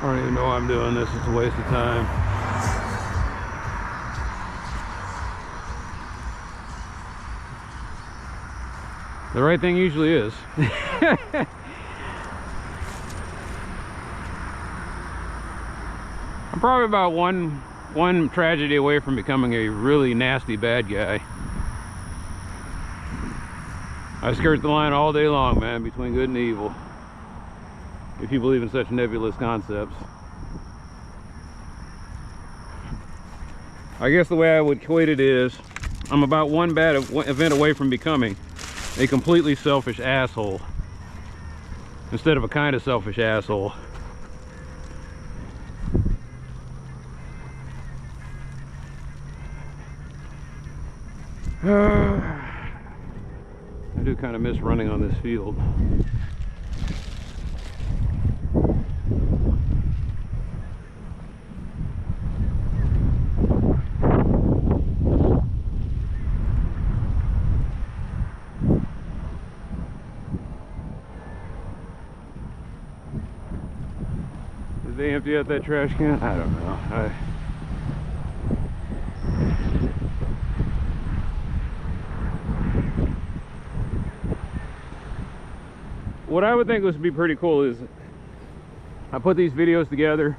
don't even know why I'm doing this. It's a waste of time. The right thing usually is. I'm probably about one tragedy away from becoming a really nasty bad guy. I skirt the line all day long, man, between good and evil. If you believe in such nebulous concepts. I guess the way I would equate it is, I'm about one bad event away from becoming a completely selfish asshole instead of a kind of selfish asshole. I do kind of miss running on this field. Did they empty out that trash can? I don't know. What I would think would be pretty cool is I put these videos together.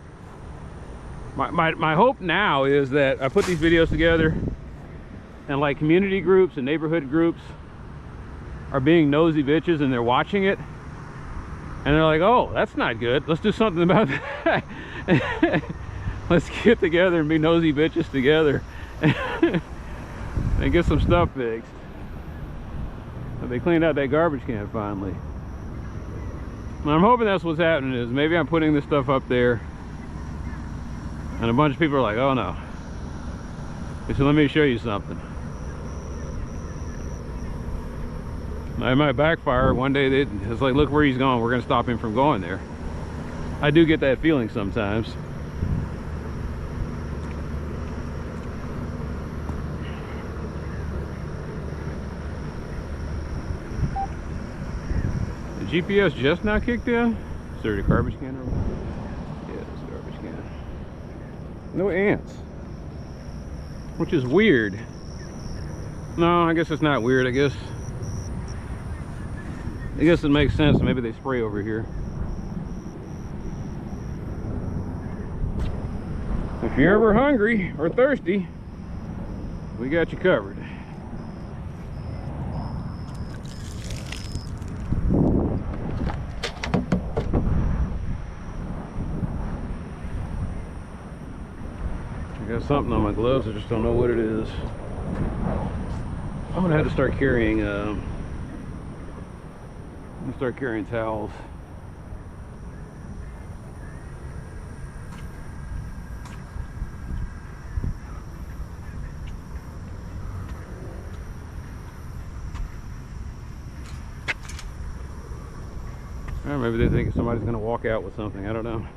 My hope now is that I put these videos together and like community groups and neighborhood groups are being nosy bitches and they're watching it and they're like, oh, that's not good. Let's do something about that. Let's get together and be nosy bitches together and get some stuff fixed. So they cleaned out that garbage can finally. I'm hoping that's what's happening, is maybe I'm putting this stuff up there and a bunch of people are like, oh no. They said, let me show you something. It might backfire. One day it's like, look where he's going, we're going to stop him from going there. I do get that feeling sometimes. GPS just now kicked in? Is there a garbage can over there? Yeah, it's a garbage can. No ants. Which is weird. No, I guess it's not weird. I guess it makes sense. Maybe they spray over here. If you're ever hungry or thirsty, we got you covered. I got something on my gloves, I just don't know what it is. I'm gonna have to start carrying towels. Or maybe they think somebody's gonna walk out with something, I don't know.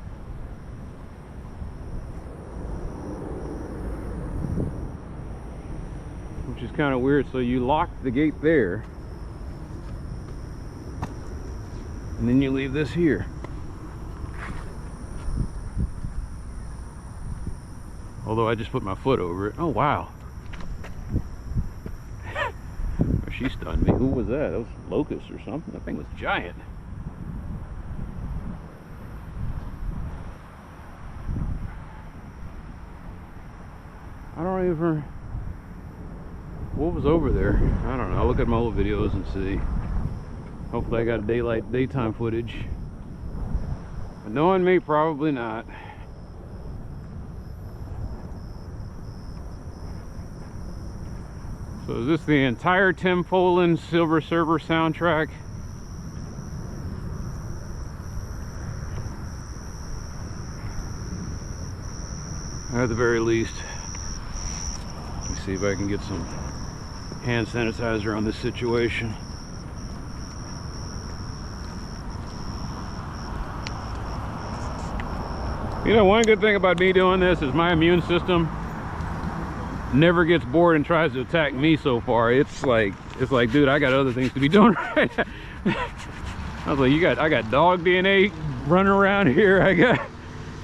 Which is kind of weird. So you lock the gate there and then you leave this here. Although I just put my foot over it. Oh wow. She stunned me. Who was that? That was locust or something. That thing was giant. I don't even... What was over there? I don't know. I'll look at my old videos and see. Hopefully I got daytime footage. But knowing me, probably not. So is this the entire Tim Follin Silver Surfer soundtrack? At the very least. Let me see if I can get some hand sanitizer on this situation. You know, one good thing about me doing this is my immune system never gets bored and tries to attack me so far. It's like, dude, I got other things to be doing right now. I was like, I got dog DNA running around here. I got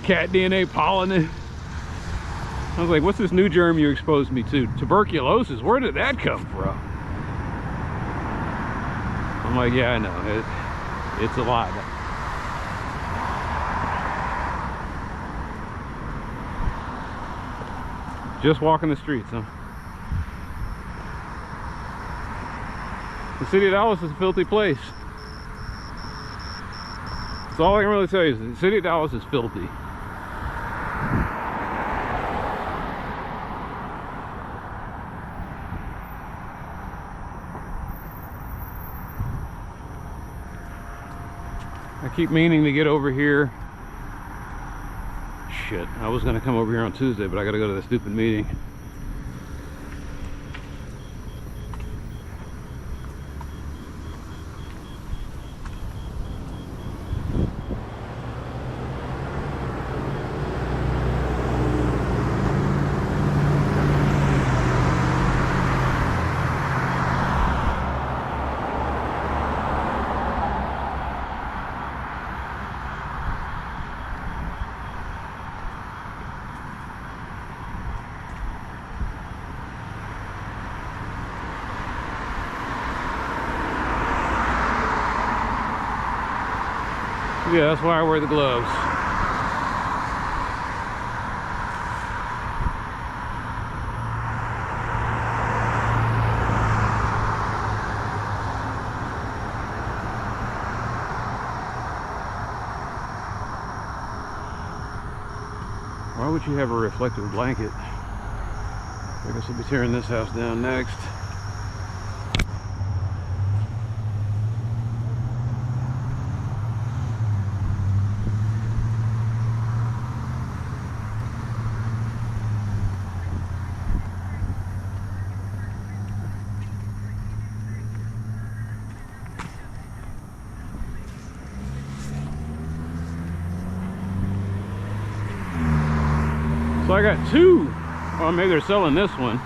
cat DNA pollen. I was like, what's this new germ you exposed me to? Tuberculosis, where did that come from? I'm like, yeah, I know, it's a lot. Just walking the streets, huh? The city of Dallas is a filthy place. That's all I can really tell you is the city of Dallas is filthy. I keep meaning to get over here. Shit, I was gonna come over here on Tuesday, but I gotta go to the stupid meeting. Yeah, that's why I wear the gloves. Why would you have a reflective blanket? I guess I'll be tearing this house down next. So I got two. Oh, maybe they're selling this one.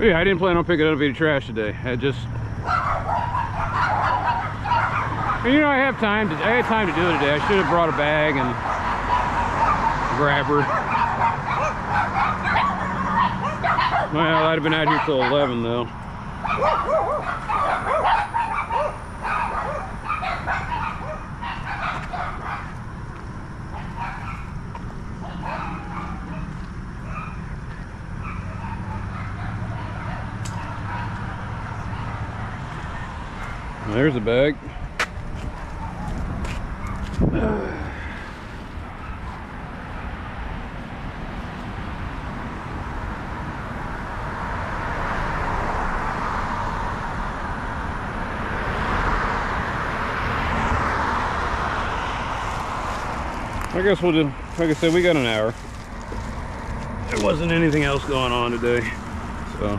Yeah, I didn't plan on picking up any trash today. I just, you know, I had time to do it today. I should have brought a bag and a grabber. Well, I'd have been out here till 11 though. There's a bag. I guess we'll do, like I said, we got an hour. There wasn't anything else going on today, so.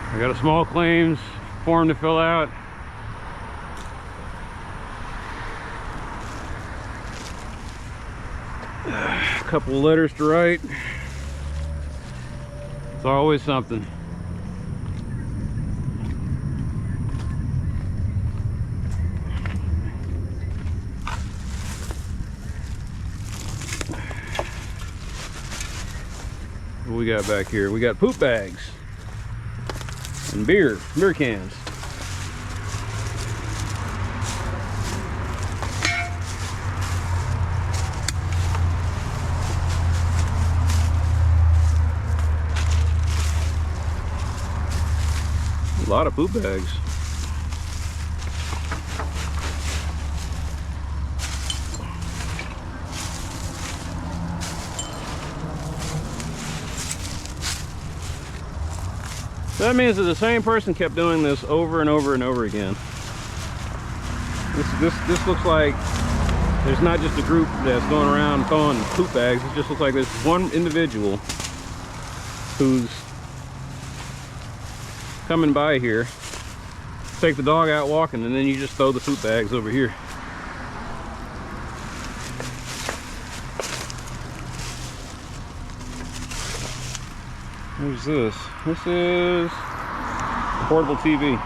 I got a small claims form to fill out. A couple of letters to write. It's always something. What we got back here? We got poop bags. And beer cans. A lot of poop bags. So that means that the same person kept doing this over and over and over again. This looks like there's not just a group that's going around throwing poop bags. It just looks like there's one individual who's coming by here, take the dog out walking, and then you just throw the poop bags over here. Who's this? This is a portable TV.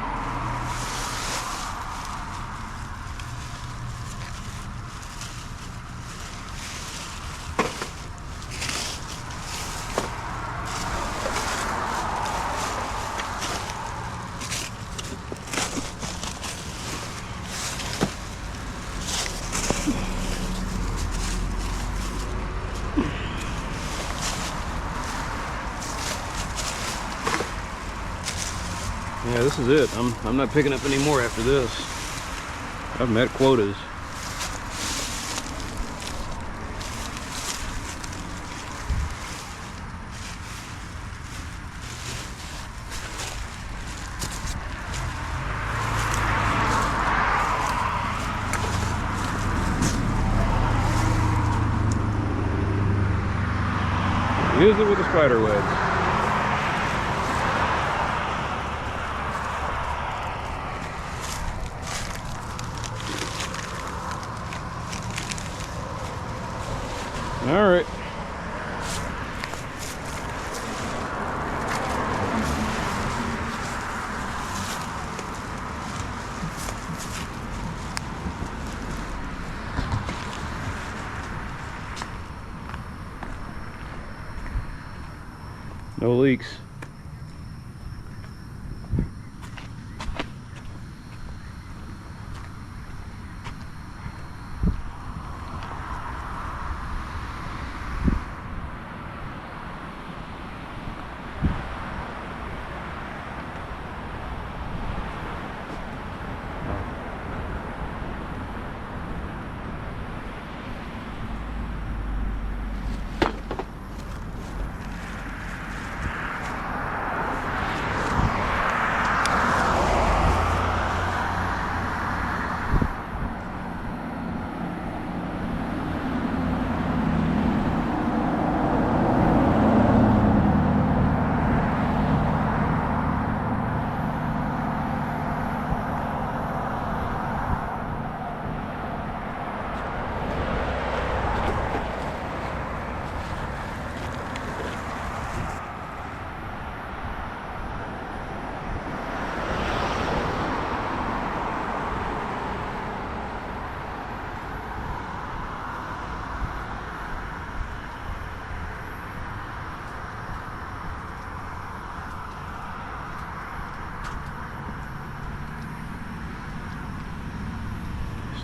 Yeah, this is it. I'm not picking up any more after this. I've met quotas. Use it with the spider webs. All right. No leaks.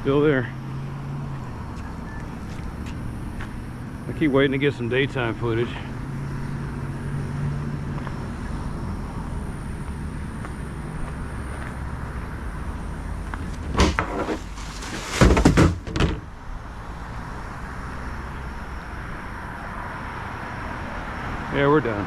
Still there. I keep waiting to get some daytime footage. Yeah, we're done.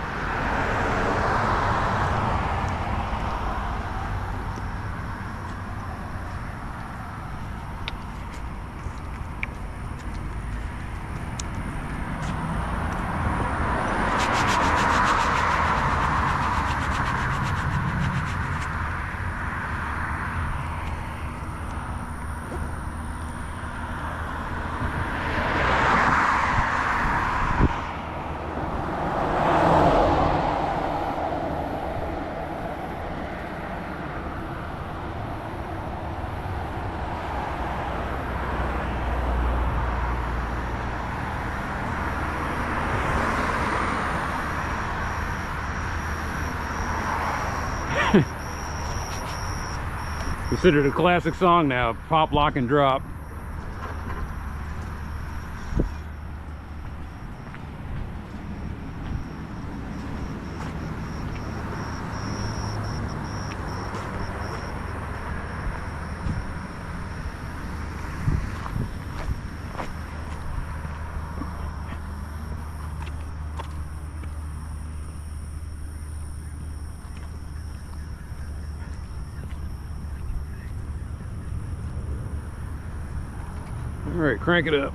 Considered a classic song now, Pop, Lock, and Drop. All right, crank it up.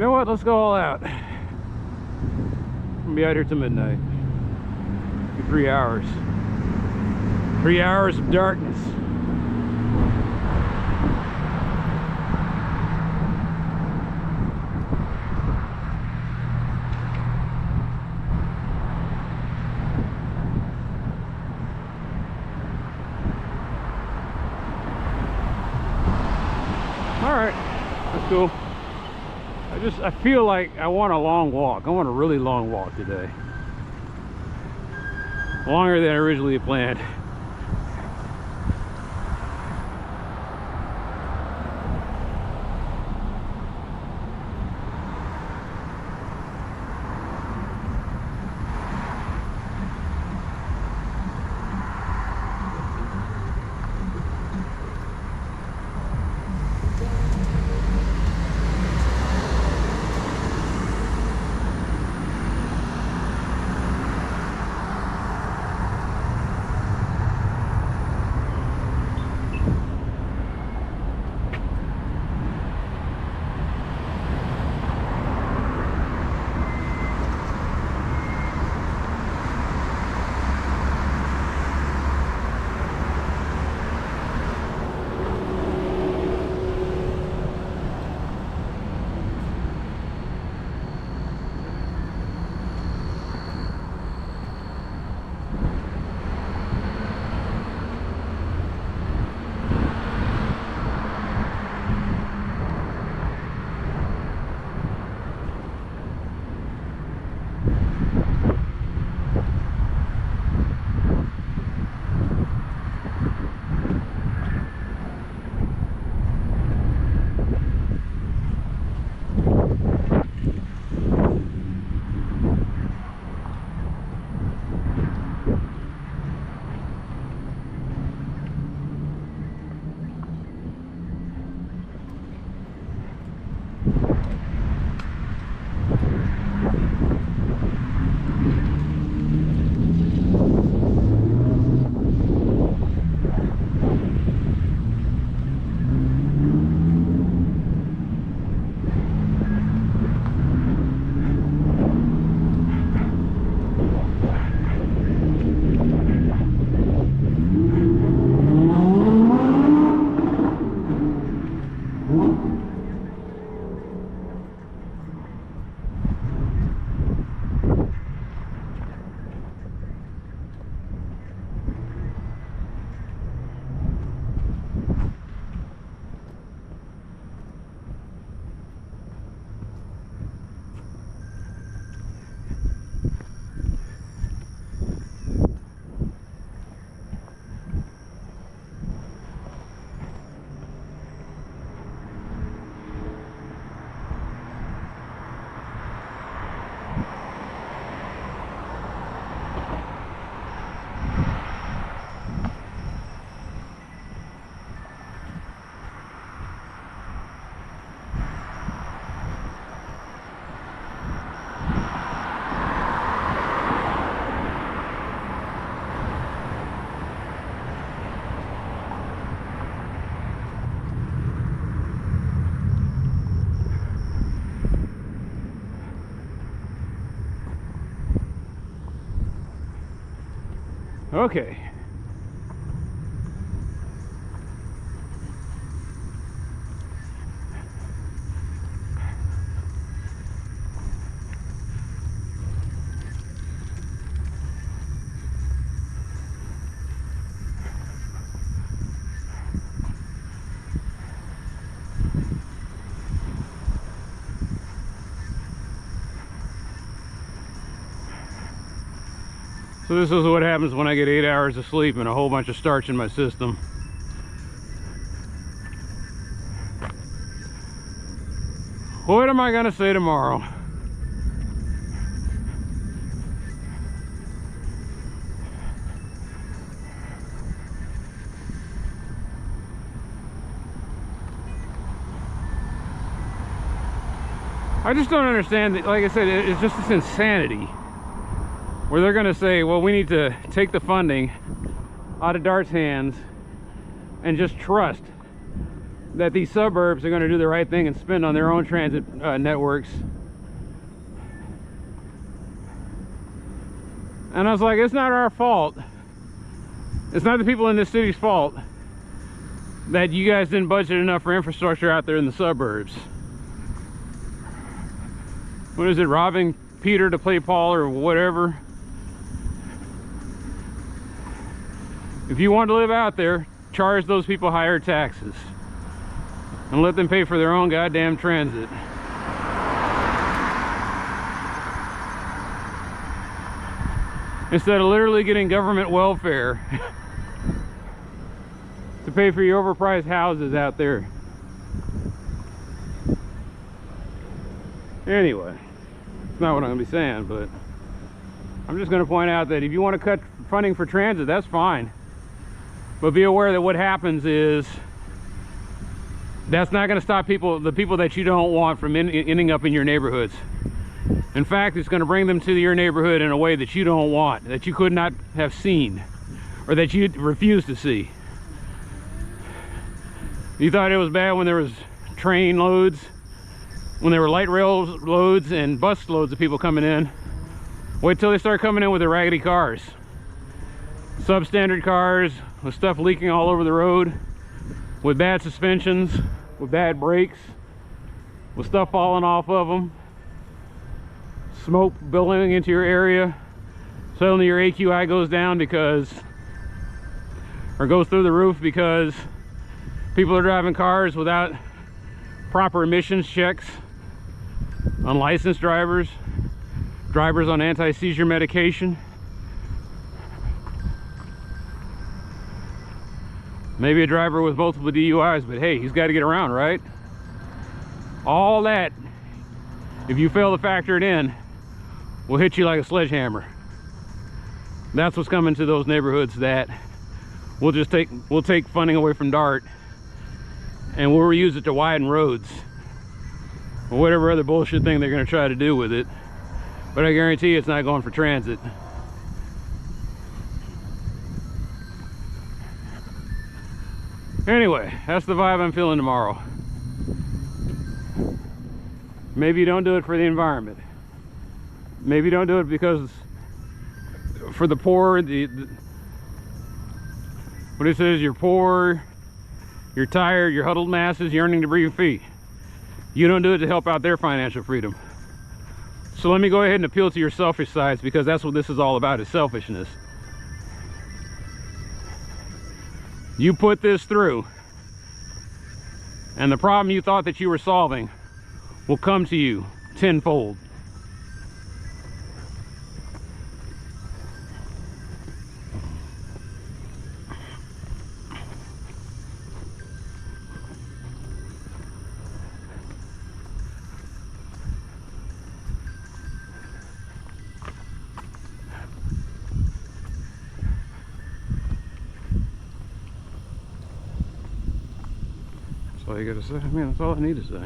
know what? Let's go all out. I'll be out here till midnight. 3 hours. 3 hours of darkness. All right, that's cool. I feel like I want a long walk. I want a really long walk today. Longer than I originally planned. Okay. So this is what happens when I get 8 hours of sleep and a whole bunch of starch in my system. What am I gonna say tomorrow? I just don't understand, like I said, it's just this insanity where they're going to say, well, we need to take the funding out of DART's hands and just trust that these suburbs are going to do the right thing and spend on their own transit networks. And I was like, it's not our fault. It's not the people in this city's fault that you guys didn't budget enough for infrastructure out there in the suburbs. What is it, robbing Peter to play Paul or whatever? If you want to live out there, charge those people higher taxes and let them pay for their own goddamn transit. Instead of literally getting government welfare to pay for your overpriced houses out there. Anyway, it's not what I'm going to be saying, but I'm just going to point out that if you want to cut funding for transit, that's fine. But be aware that what happens is that's not going to stop the people that you don't want from ending up in your neighborhoods. In fact, it's going to bring them to your neighborhood in a way that you don't want, that you could not have seen, or that you refuse to see. You thought it was bad when there was train loads, when there were light rail loads and bus loads of people coming in. Wait till they start coming in with their raggedy cars. Substandard cars with stuff leaking all over the road, with bad suspensions, with bad brakes, with stuff falling off of them, smoke billowing into your area. Suddenly your AQI goes down because, or goes through the roof because people are driving cars without proper emissions checks. Unlicensed drivers, drivers on anti-seizure medication. Maybe a driver with multiple DUIs, but hey, he's got to get around, right? All that, if you fail to factor it in, will hit you like a sledgehammer. That's what's coming to those neighborhoods that we'll take funding away from DART and we'll reuse it to widen roads or whatever other bullshit thing they're going to try to do with it. But I guarantee you it's not going for transit. Anyway, that's the vibe I'm feeling tomorrow. Maybe you don't do it for the environment. Maybe you don't do it because for the poor, what it says, you're poor, you're tired, you're huddled masses, you're earning to breathe feet. You don't do it to help out their financial freedom. So let me go ahead and appeal to your selfish sides, because that's what this is all about, is selfishness. You put this through, and the problem you thought that you were solving will come to you tenfold. That's all you gotta say. I mean, that's all I need to say.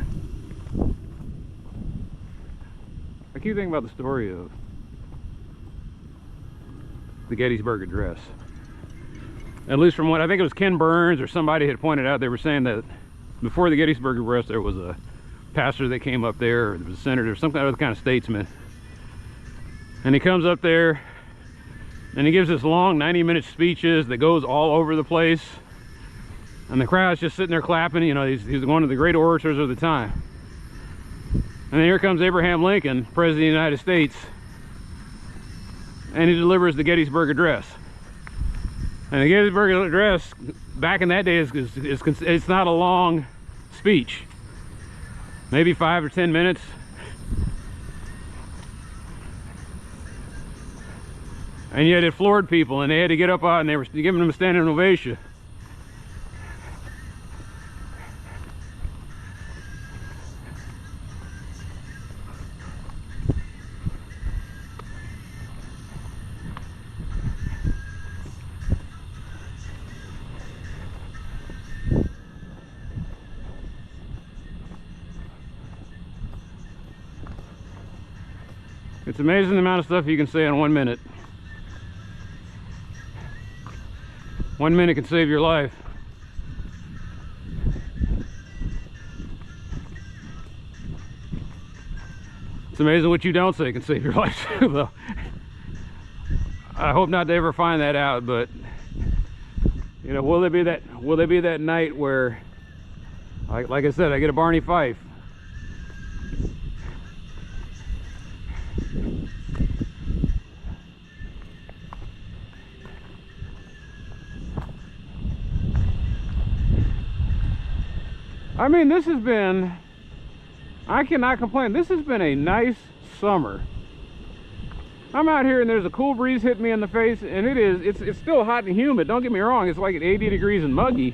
I keep thinking about the story of the Gettysburg Address. At least from what I think it was Ken Burns or somebody had pointed out, they were saying that before the Gettysburg Address there was a pastor that came up there, or there was a senator, some other kind of statesman, and he comes up there and he gives this long 90-minute speeches that goes all over the place, and the crowd's just sitting there clapping. You know, he's one of the great orators of the time. And then here comes Abraham Lincoln, President of the United States, and he delivers the Gettysburg Address. And the Gettysburg Address, back in that day, it's not a long speech. Maybe 5 or 10 minutes. And yet it floored people, and they had to get up out, and they were giving them a standing ovation. It's amazing the amount of stuff you can say in 1 minute. 1 minute can save your life. It's amazing what you don't say can save your life too, though. I hope not to ever find that out, but you know, will there be that night where, like I said, I get a Barney Fife? I mean, this has been, I cannot complain. This has been a nice summer. I'm out here and there's a cool breeze hitting me in the face, and it's still hot and humid. Don't get me wrong, it's like at 80 degrees and muggy,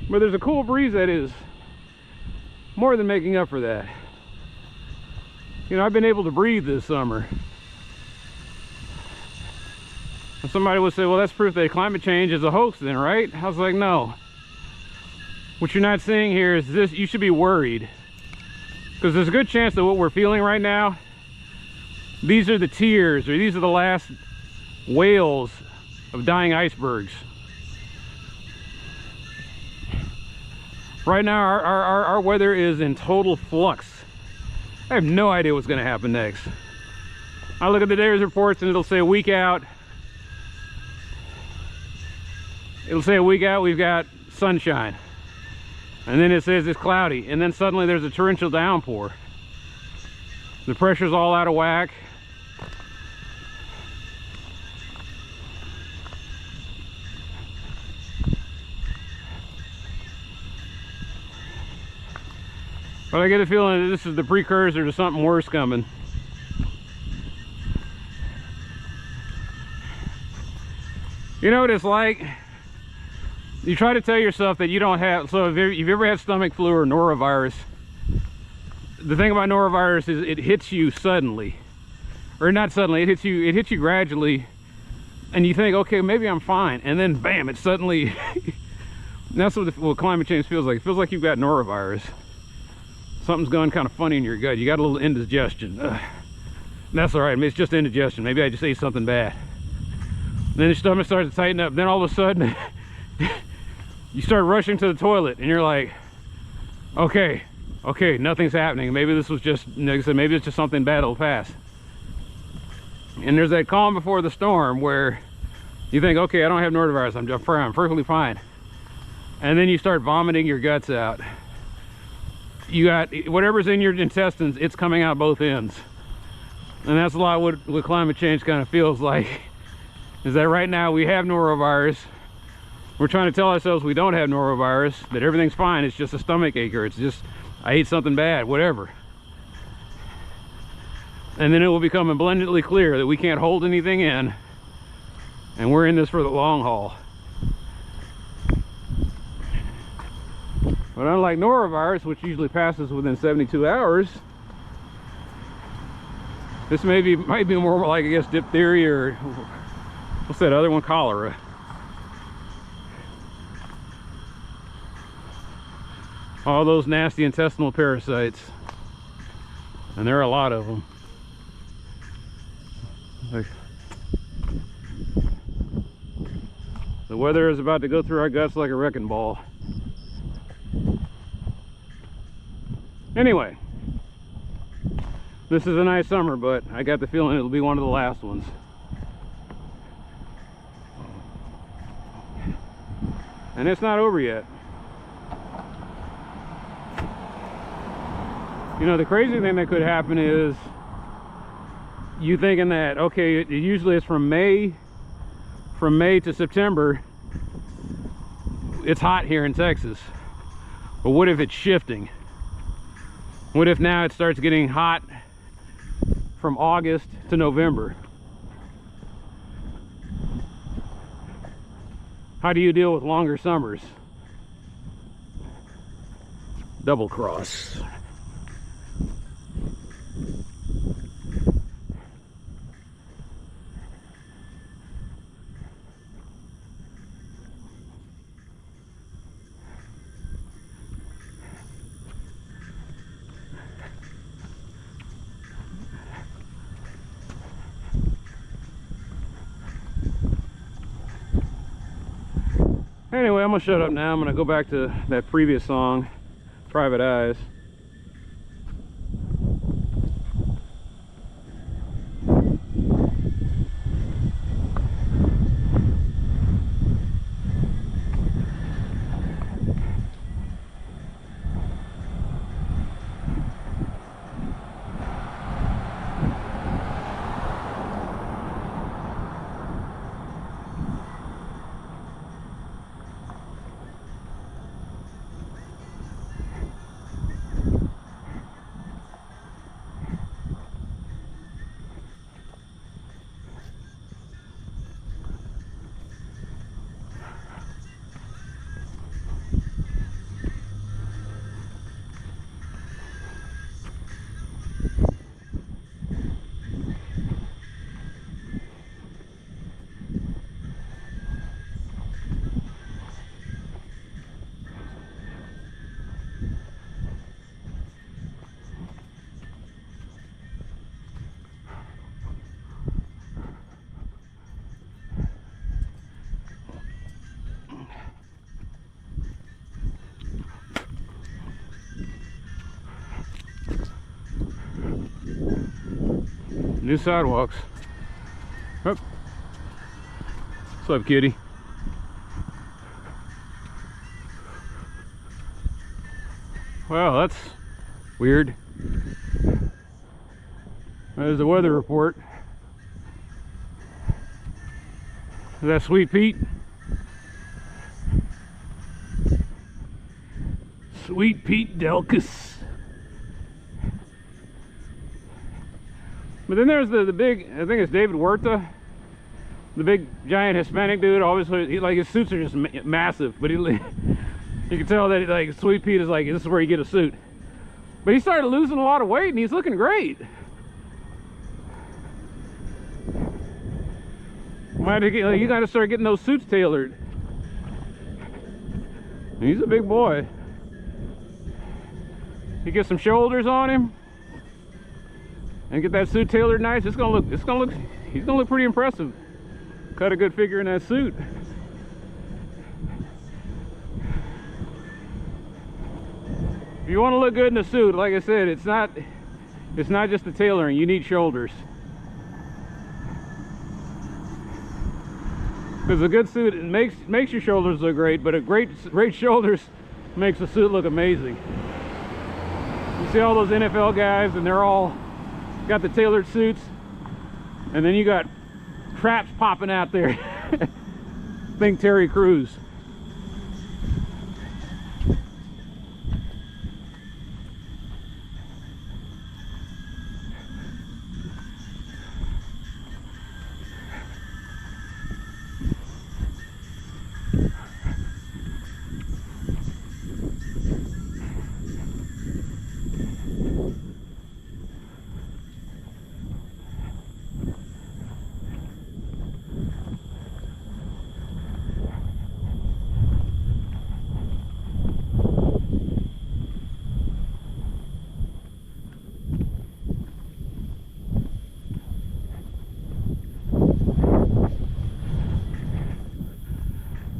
but there's a cool breeze that is more than making up for that. You know, I've been able to breathe this summer. And somebody would say, well, that's proof that climate change is a hoax then, right? I was like, no. What you're not seeing here is this. You should be worried, because there's a good chance that what we're feeling right now, these are the tears, or these are the last wails of dying icebergs. Right now, our weather is in total flux. I have no idea what's going to happen next. I look at the day's reports and it'll say a week out. It'll say a week out we've got sunshine. And then it says it's cloudy. And then suddenly there's a torrential downpour. The pressure's all out of whack. But I get a feeling that this is the precursor to something worse coming. You know what it's like? You try to tell yourself that you don't have, so if you've ever had stomach flu or norovirus, the thing about norovirus is it hits you suddenly. Or not suddenly, it hits you gradually, and you think, okay, maybe I'm fine, and then bam, it suddenly, that's what climate change feels like. It feels like you've got norovirus. Something's gone kind of funny in your gut. You got a little indigestion. That's all right. I mean, it's just indigestion. Maybe I just ate something bad. Then your stomach starts to tighten up. Then all of a sudden, you start rushing to the toilet, and you're like, okay, nothing's happening. Maybe this was just, like I said, maybe it's just something bad that'll pass. And there's that calm before the storm where you think, okay, I don't have norovirus. I'm perfectly fine. And then you start vomiting your guts out. You got whatever's in your intestines, it's coming out both ends. And that's a lot what climate change kind of feels like, is that right now we have norovirus. We're trying to tell ourselves we don't have norovirus, that everything's fine, it's just a stomach ache, or it's just I ate something bad, whatever. And then it will become abundantly clear that we can't hold anything in, and we're in this for the long haul. But unlike norovirus, which usually passes within 72 hours, this might be more like, I guess, diphtheria, or what's that other one, cholera. All those nasty intestinal parasites, and there are a lot of them. The weather is about to go through our guts like a wrecking ball. Anyway, this is a nice summer, but I got the feeling it'll be one of the last ones. And it's not over yet. You know, the crazy thing that could happen is you thinking that, okay, usually it's from May to September, it's hot here in Texas. But what if it's shifting? What if now it starts getting hot from August to November? How do you deal with longer summers? Double cross. Anyway, I'm gonna shut up now. I'm gonna go back to that previous song, Private Eyes. New sidewalks. Oh. What's up, kitty? Well, that's weird. There's the weather report. Is that Sweet Pete? Sweet Pete Delkus. But then there's the big, I think it's David Huerta, the big giant Hispanic dude. Obviously, like his suits are just massive, but you can tell that like Sweet Pete is like, this is where you get a suit. But he started losing a lot of weight and he's looking great. You gotta start getting those suits tailored. He's a big boy. You get some shoulders on him and get that suit tailored nice. He's gonna look pretty impressive. Cut a good figure in that suit. If you want to look good in a suit, like I said, it's not just the tailoring. You need shoulders. Because a good suit, it makes your shoulders look great, but a great shoulders makes the suit look amazing. You see all those NFL guys, and they're all got the tailored suits, and then you got traps popping out there. Think Terry Crews.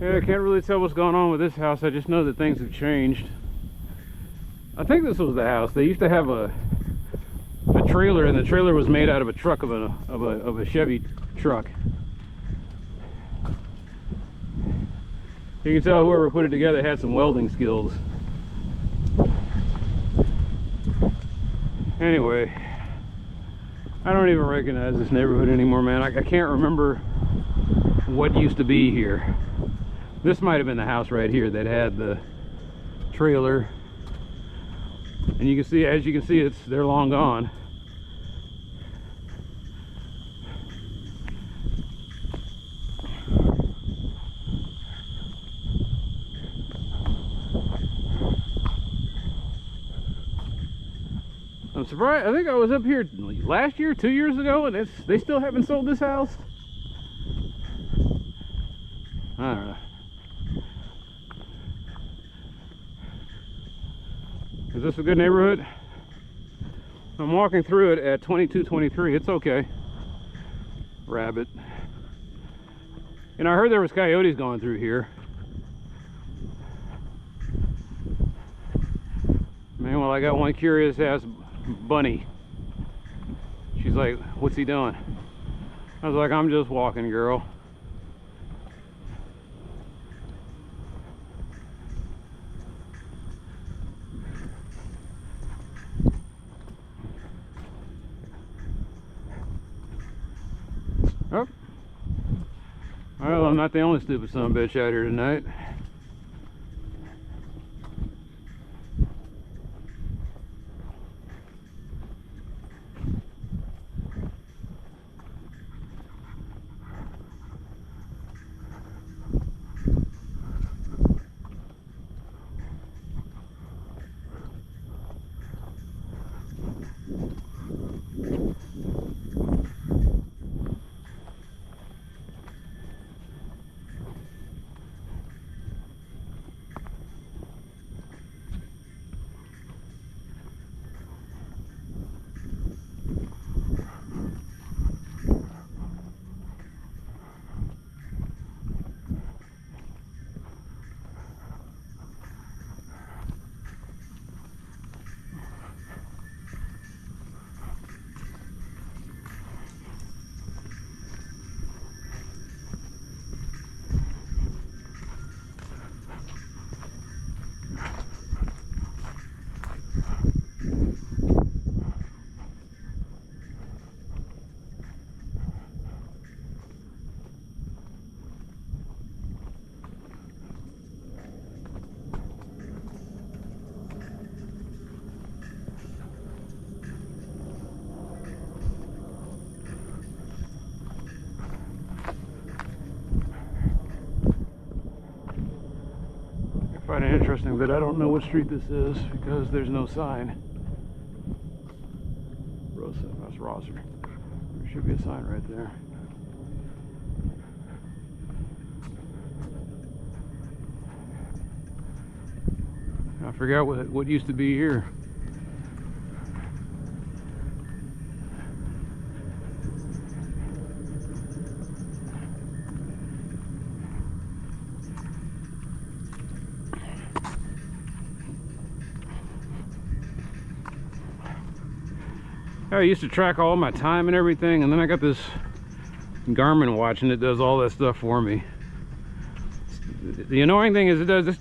Yeah, I can't really tell what's going on with this house. I just know that things have changed. I think this was the house. They used to have a trailer, and the trailer was made out of a truck of a Chevy truck. You can tell whoever put it together had some welding skills. Anyway, I don't even recognize this neighborhood anymore, man. I can't remember what used to be here. This might have been the house right here that had the trailer, and you can see, as you can see, they're long gone. I'm surprised. I think I was up here last year, 2 years ago, and they still haven't sold this house. I don't know. Is this a good neighborhood? I'm walking through it at 2223. It's okay. Rabbit. And I heard there was coyotes going through here. Man, well, I got one curious ass bunny. She's like, what's he doing? I was like, I'm just walking, girl. Oh. Well, I'm not the only stupid son of a bitch out here tonight. find it interesting that I don't know what street this is because there's no sign. Rosa, that's Rosser. There should be a sign right there. I forgot what used to be here. I used to track all my time and everything, and then I got this Garmin watch and it does all that stuff for me. The annoying thing is it does this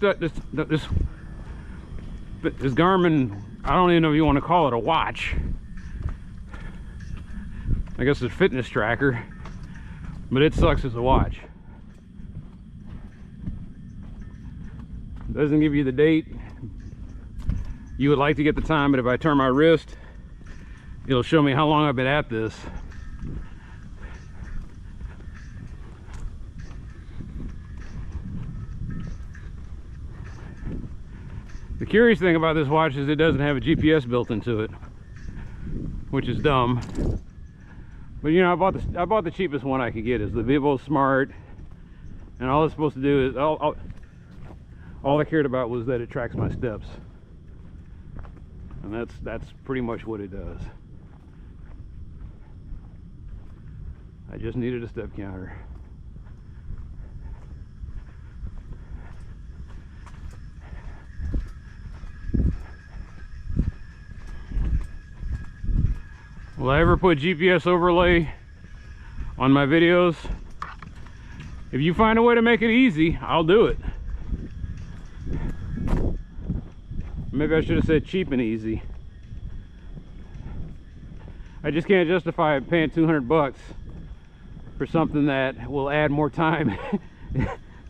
Garmin, I don't even know if you want to call it a watch. I guess it's a fitness tracker, but it sucks as a watch. It doesn't give you the date. You would like to get the time, but if I turn my wrist, it'll show me how long I've been at this. The curious thing about this watch is it doesn't have a GPS built into it, which is dumb. But you know, I bought the cheapest one I could get. Is the Vivo Smart, and all it's supposed to do is all I cared about was that it tracks my steps, and that's pretty much what it does. I just needed a step counter. Will I ever put GPS overlay on my videos? If you find a way to make it easy, I'll do it. Maybe I should have said cheap and easy. I just can't justify paying 200 bucks for something that will add more time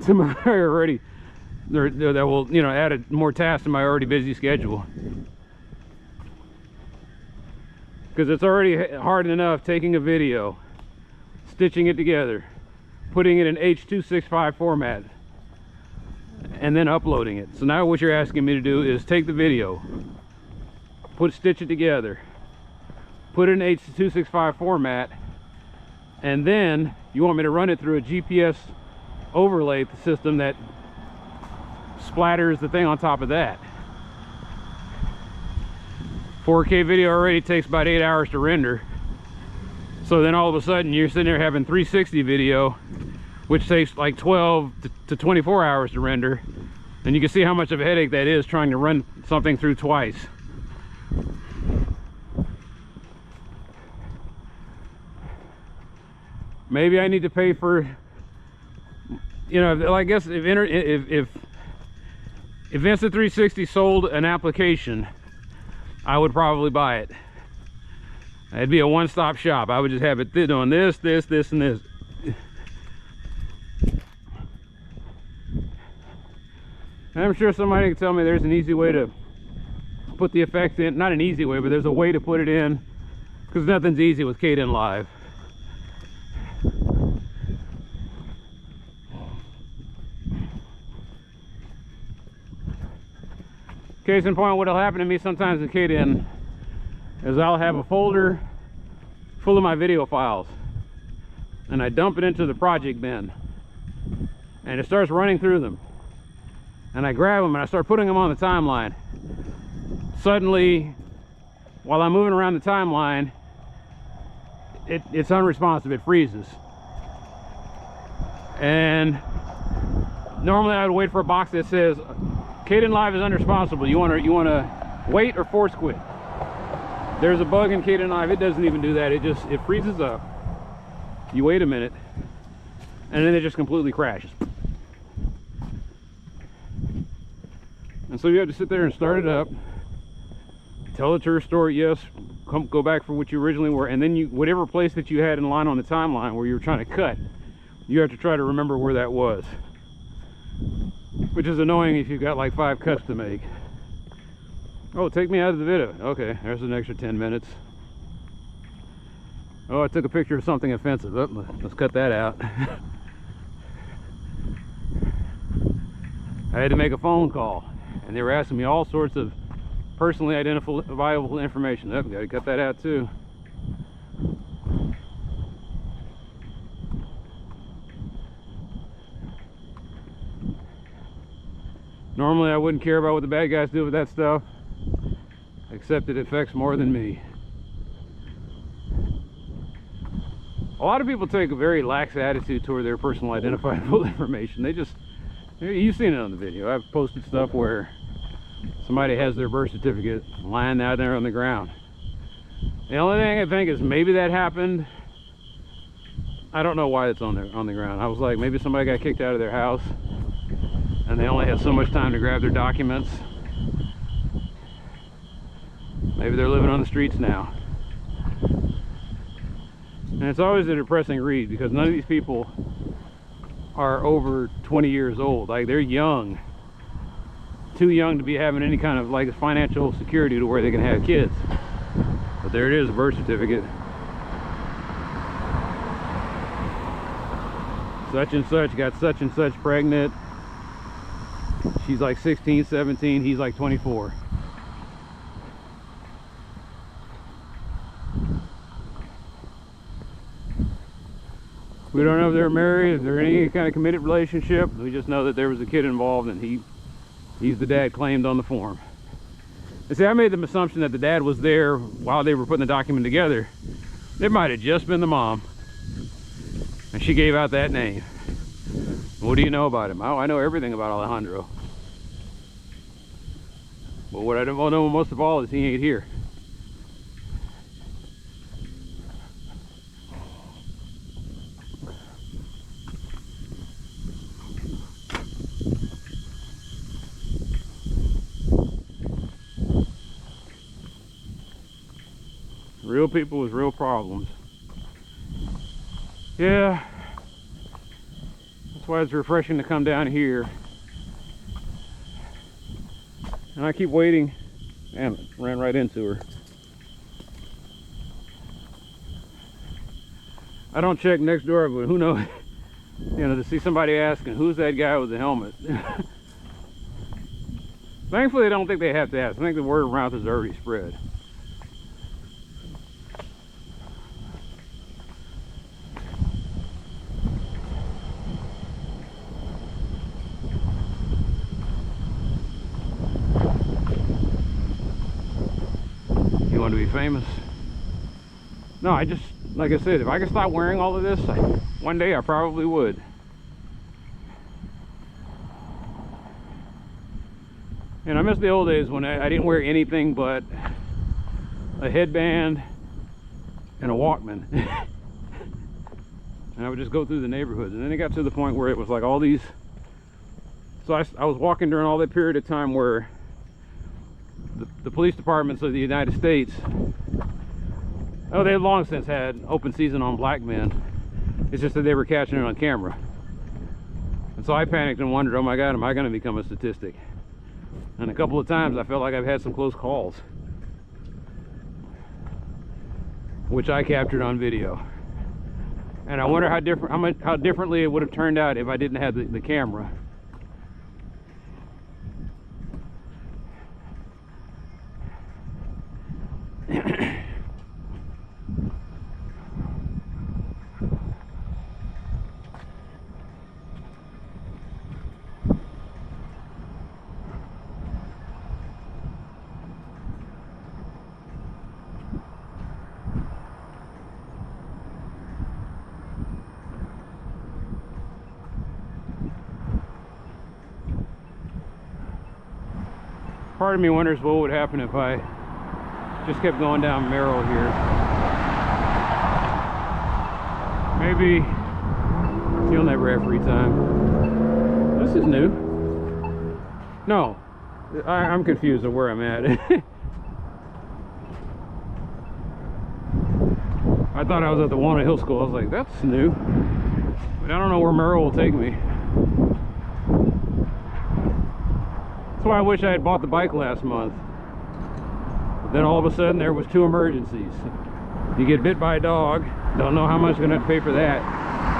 to my already, that will, you know, add more tasks to my already busy schedule. Because it's already hard enough taking a video, stitching it together, putting it in H.265 format, and then uploading it. So now what you're asking me to do is take the video, stitch it together, put it in H.265 format, and then you want me to run it through a GPS overlay system that splatters the thing on top of that. 4K video already takes about 8 hours to render. So then all of a sudden you're sitting there having 360 video, which takes like 12 to 24 hours to render. And you can see how much of a headache that is trying to run something through twice. Maybe I need to pay for, you know, I guess if Insta360 sold an application, I would probably buy it. It'd be a one-stop shop. I would just have it doing this, this, this, and this. And I'm sure somebody can tell me there's an easy way to put the effects in. Not an easy way, but there's a way to put it in, because nothing's easy with Kden Live. Case in point, what'll happen to me sometimes in Kden is I'll have a folder full of my video files, and I dump it into the project bin, and it starts running through them, and I grab them and I start putting them on the timeline. Suddenly, while I'm moving around the timeline, it's unresponsive, it freezes. And normally I would wait for a box that says Kden Live is unresponsive. You want to wait or force quit. There's a bug in Kden Live. It doesn't even do that. It freezes up. You wait a minute, and then it just completely crashes. And so you have to sit there and start it up, tell it to restore it, yes, go back for what you originally were, and then whatever place that you had in line on the timeline where you were trying to cut, you have to try to remember where that was. Which is annoying if you've got like 5 cuts to make. Oh, take me out of the video. Okay, there's an extra 10 minutes. Oh, I took a picture of something offensive. Oh, let's cut that out. I had to make a phone call, and they were asking me all sorts of personally identifiable information. Oh, gotta cut that out too. Normally I wouldn't care about what the bad guys do with that stuff, except it affects more than me. A lot of people take a very lax attitude toward their personal identifiable information. They just, you've seen it on the video. I've posted stuff where somebody has their birth certificate lying out there on the ground. The only thing I think is maybe that happened. I don't know why it's on the ground. I was like, maybe somebody got kicked out of their house and they only had so much time to grab their documents. Maybe they're living on the streets now. And it's always a depressing read because none of these people are over 20 years old. Like, they're young. Too young to be having any kind of like financial security to where they can have kids. But there it is, a birth certificate. Such and such got such and such pregnant. She's like 16, 17, he's like 24. We don't know if they're married, if they're in any kind of committed relationship. We just know that there was a kid involved and he's the dad claimed on the form. And see, I made the assumption that the dad was there while they were putting the document together. It might have just been the mom. And she gave out that name. What do you know about him? Oh, I know everything about Alejandro. But what I don't know most of all is he ain't here. Real people with real problems. Yeah. That's why it's refreshing to come down here. And I keep waiting. Damn it, ran right into her. I don't check next door, but who knows? You know, to see somebody asking, who's that guy with the helmet? Thankfully, I don't think they have to ask. I think the word of mouth has already spread. Want to be famous? No, I just, like I said, if I could stop wearing all of this, one day I probably would. And I miss the old days when I didn't wear anything but a headband and a Walkman. And I would just go through the neighborhoods. And then it got to the point where it was like all these, so I was walking during all that period of time where the police departments of the United States, oh, they had long since had open season on black men. It's just that they were catching it on camera. And so I panicked and wondered, oh my God, am I going to become a statistic? And a couple of times I felt like I've had some close calls, which I captured on video. And I wonder how differently it would have turned out if I didn't have the camera. Part of me wonders what would happen if I just kept going down Merrell here. Maybe you'll never have free time. This is new. No, I'm confused of where I'm at. I thought I was at the Walnut Hill School. I was like, that's new. But I don't know where Merrell will take me. That's why I wish I had bought the bike last month. But then all of a sudden there was 2 emergencies. You get bit by a dog, don't know how much you're gonna have to pay for that.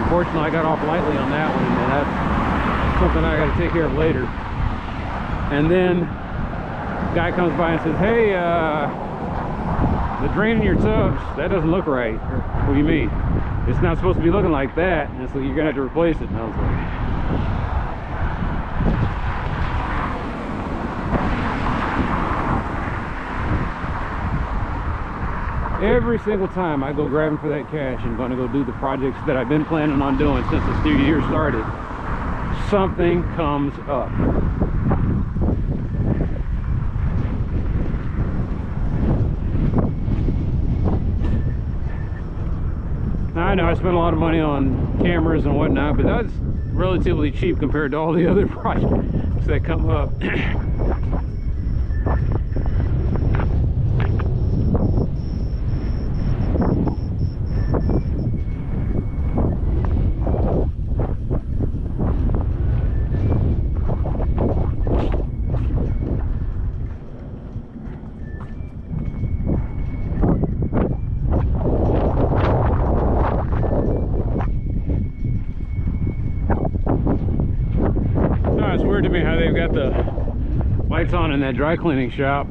Unfortunately, I got off lightly on that one, and that's something I gotta take care of later. And then guy comes by and says, hey, the drain in your tubs, that doesn't look right. What do you mean? It's not supposed to be looking like that, and so you're gonna have to replace it. And I was like, every single time I go grabbing for that cash and gonna go do the projects that I've been planning on doing since this new year started, something comes up. Now, I know I spent a lot of money on cameras and whatnot, but that's relatively cheap compared to all the other projects that come up. It's weird to me how they've got the lights on in that dry cleaning shop.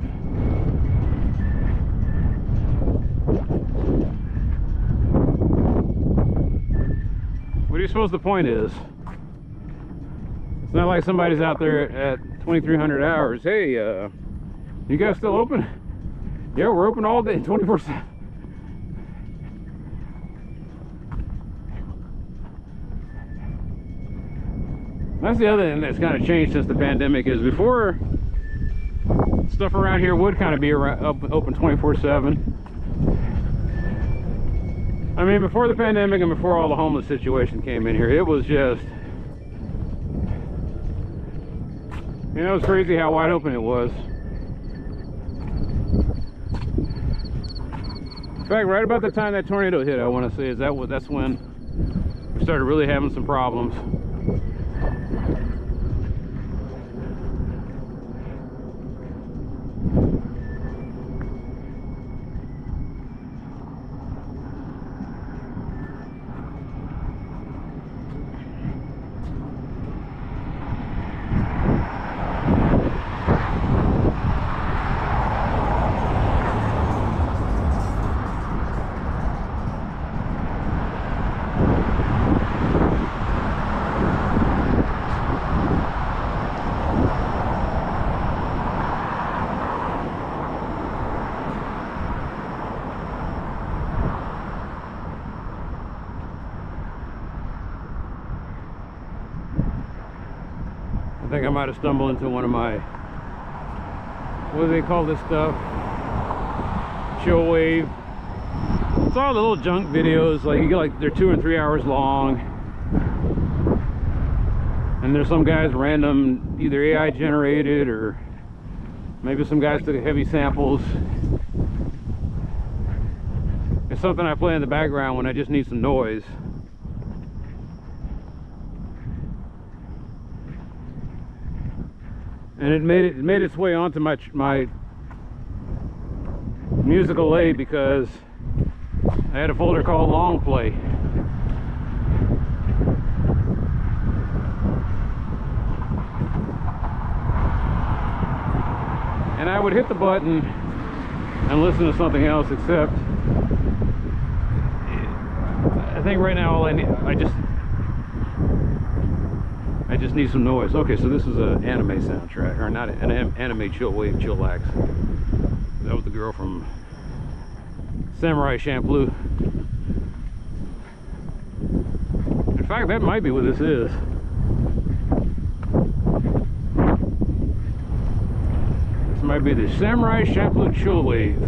What do you suppose the point is? It's not like somebody's out there at 2300 hours. Hey, you guys still open? Yeah, we're open all day, 24/7. That's the other thing that's kind of changed since the pandemic. Is before, stuff around here would kind of be open 24/7. I mean, before the pandemic and before all the homeless situation came in here, it was just, you know, it's crazy how wide open it was. In fact, right about the time that tornado hit, I want to say, that's when we started really having some problems. I think I might have stumbled into one of my, what do they call this stuff? Chill wave. It's all the little junk videos, like you get like they're 2 and 3 hours long. And there's some guys random, either AI generated or maybe some guys took heavy samples. It's something I play in the background when I just need some noise. And it made its way onto my musical aid because I had a folder called Long Play. And I would hit the button and listen to something else, except I think right now all I need, I just need some noise. Okay, so this is an anime soundtrack, or not an anime chill wave chillax. That was the girl from Samurai Champloo. In fact, that might be what this is. This might be the Samurai Champloo chill wave.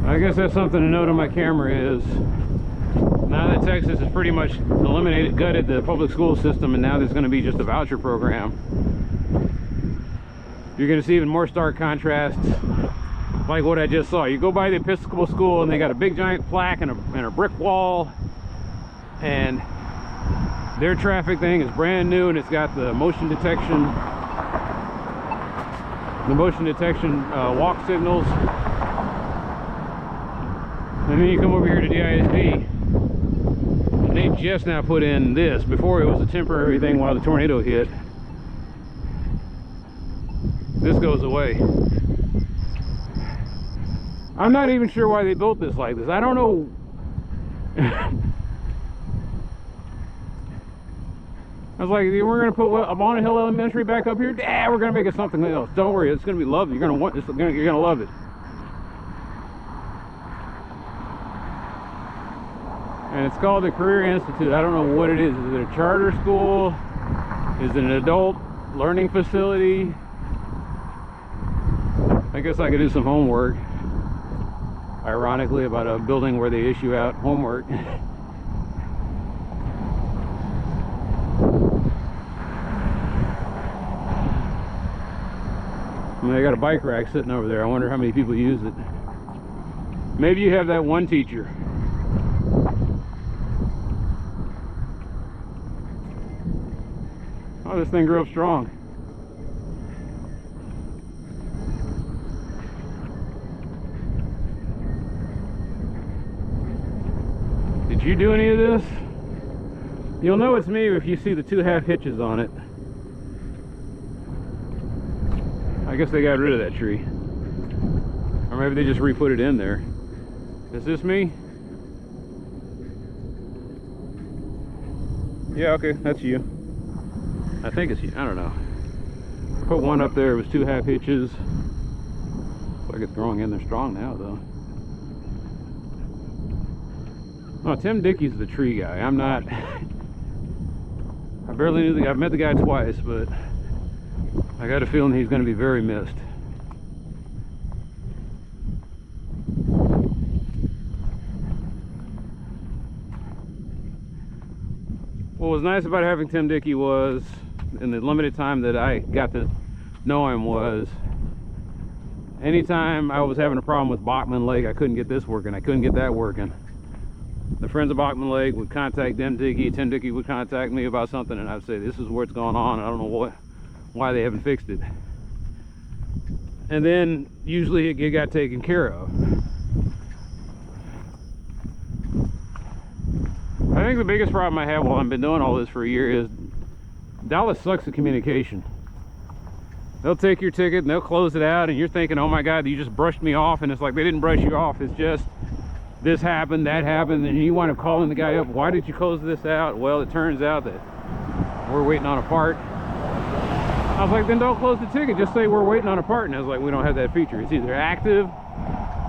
I guess that's something to note on my camera is now that Texas has pretty much gutted the public school system, and now there's going to be just a voucher program. You're going to see even more stark contrasts like what I just saw. You go by the Episcopal school and they got a big giant plaque and a brick wall, and their traffic thing is brand new, and it's got the motion detection walk signals. And then you come over here to DISD, and they just now put in this. Before it was a temporary thing while the tornado hit. This goes away. I'm not even sure why they built this like this. I don't know. I was like, we're gonna put Walnut Hill Elementary back up here. Yeah, we're gonna make it something else. Don't worry, it's gonna be lovely. You're gonna want this. You're gonna love it. And it's called the Career Institute. I don't know what it is. Is it a charter school? Is it an adult learning facility? I guess I could do some homework. Ironically, about a building where they issue out homework. I mean, I got a bike rack sitting over there. I wonder how many people use it. Maybe you have that one teacher. Oh, this thing grew up strong. Did you do any of this? You'll know it's me if you see the 2 half hitches on it. I guess they got rid of that tree. Or maybe they just re-put it in there. Is this me? Yeah, okay, that's you. I think it's you. I don't know. Put one up there. It was 2 half hitches. Looks like it's growing in there strong now, though. Oh, Tim Dickey's the tree guy. I'm not. I barely knew the guy. I've met the guy twice, but I got a feeling he's going to be very missed. What was nice about having Tim Dickey was, in the limited time that I got to know him, was anytime I was having a problem with Bachman Lake, I couldn't get this working, I couldn't get that working. The friends of Bachman Lake would contact Tim Dickey would contact me about something, and I'd say, this is what's going on, I don't know why they haven't fixed it. And then usually it got taken care of. I think the biggest problem I have while I've been doing all this for a year is Dallas sucks at communication. They'll take your ticket and they'll close it out, and you're thinking, oh my God, you just brushed me off, and it's like they didn't brush you off. It's just this happened, that happened, and you wind up calling the guy up. Why did you close this out? Well, it turns out that we're waiting on a part. I was like, then don't close the ticket, just say we're waiting on a part. And I was like, we don't have that feature. It's either active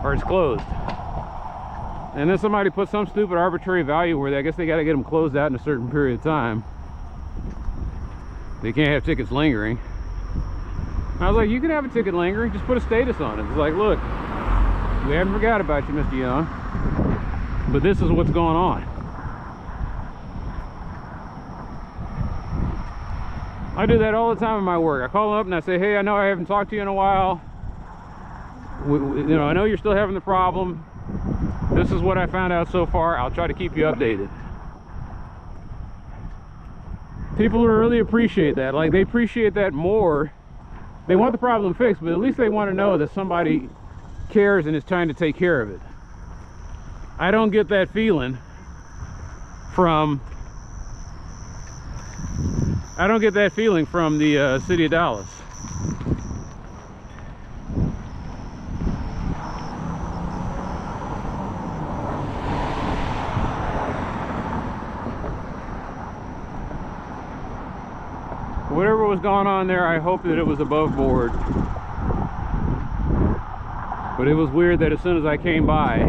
or it's closed. And then somebody put some stupid arbitrary value where I guess they got to get them closed out in a certain period of time. They can't have tickets lingering. I was like, you can have a ticket lingering, just put a status on it. It's like, look, we haven't forgot about you, Mr. Young, but this is what's going on. I do that all the time in my work. I call them up and I say, hey, I know I haven't talked to you in a while. I know you're still having the problem. This is what I found out so far. I'll try to keep you updated. People really appreciate that. Like, they appreciate that more. They want the problem fixed, but at least they want to know that somebody cares and is trying to take care of it. I don't get that feeling from the city of Dallas. Whatever was going on there, I hope that it was above board. But it was weird that as soon as I came by,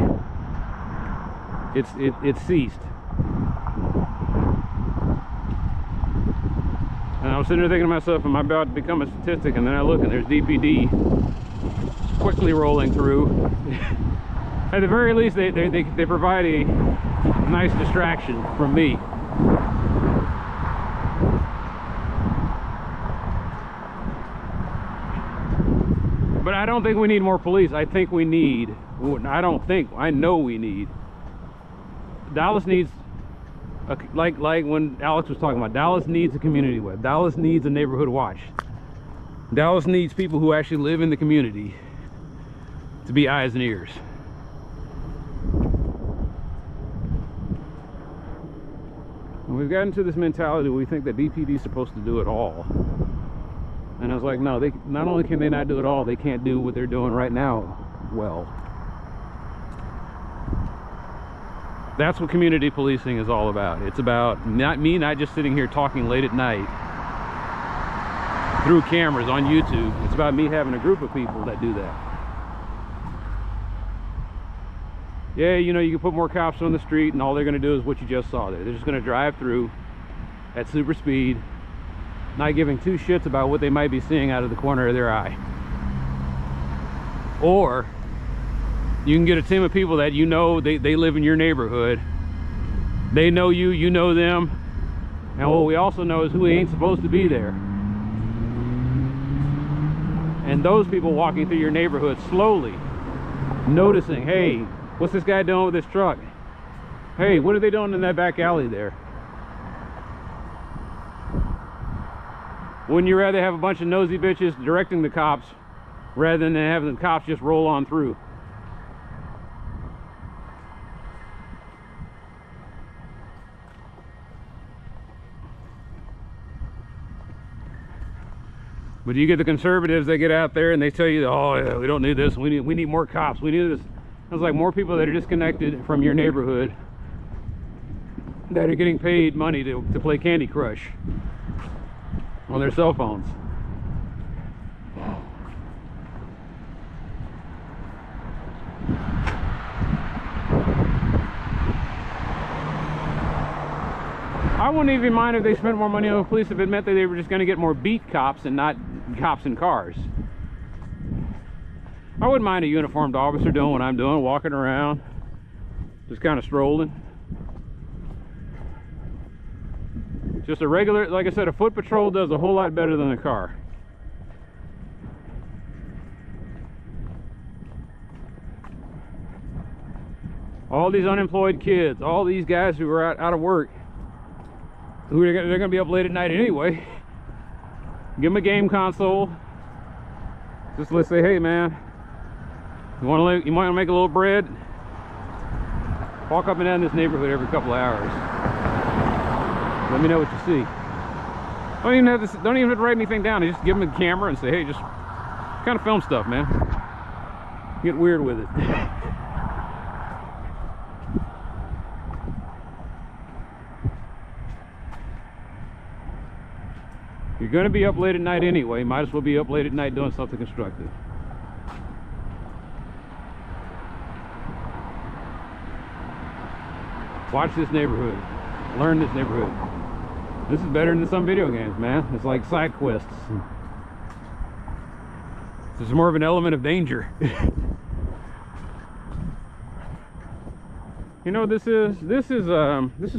it ceased. And I was sitting there thinking to myself, am I about to become a statistic? And then I look and there's DPD quickly rolling through. At the very least, they provide a nice distraction from me. But I don't think we need more police. I think we need, I know we need. Dallas needs, like when Alex was talking about, Dallas needs a community web. Dallas needs a neighborhood watch. Dallas needs people who actually live in the community to be eyes and ears. we've gotten to this mentality where we think that BPD is supposed to do it all. And I was like, no, they not only can they not do it all, they can't do what they're doing right now well. That's what community policing is all about. It's about not just sitting here talking late at night through cameras on YouTube. It's about me having a group of people that do that. Yeah, you know, you can put more cops on the street and all they're going to do is what you just saw there. They're just going to drive through at super speed, not giving two shits about what they might be seeing out of the corner of their eye. Or you can get a team of people that you know, they live in your neighborhood. They know you, you know them. And what we also know is who ain't supposed to be there. And those people walking through your neighborhood slowly noticing, hey, what's this guy doing with this truck? Hey, what are they doing in that back alley there? Wouldn't you rather have a bunch of nosy bitches directing the cops rather than having the cops just roll on through? But you get the conservatives, they get out there and they tell you, oh yeah, we don't need this, we need more cops, we need this. It's like more people that are disconnected from your neighborhood that are getting paid money to play Candy Crush on their cell phones. I wouldn't even mind if they spent more money on the police if it meant that they were just going to get more beat cops and not cops in cars. I wouldn't mind a uniformed officer doing what I'm doing, walking around, just kind of strolling. Just a regular, like I said, a foot patrol does a whole lot better than a car. All these unemployed kids, all these guys who are out of work, who they're going to be up late at night anyway. Give them a game console. Just let's say, hey man, you want to make a little bread? Walk up and down this neighborhood every couple of hours. Let me know what you see. Don't even have to write anything down. Just give them a camera and say, hey, just kind of film stuff, man. Get weird with it. You're going to be up late at night anyway. Might as well be up late at night doing something constructive. Watch this neighborhood. Learn this neighborhood. This is better than some video games, man. It's like side quests. There's more of an element of danger. You know, this is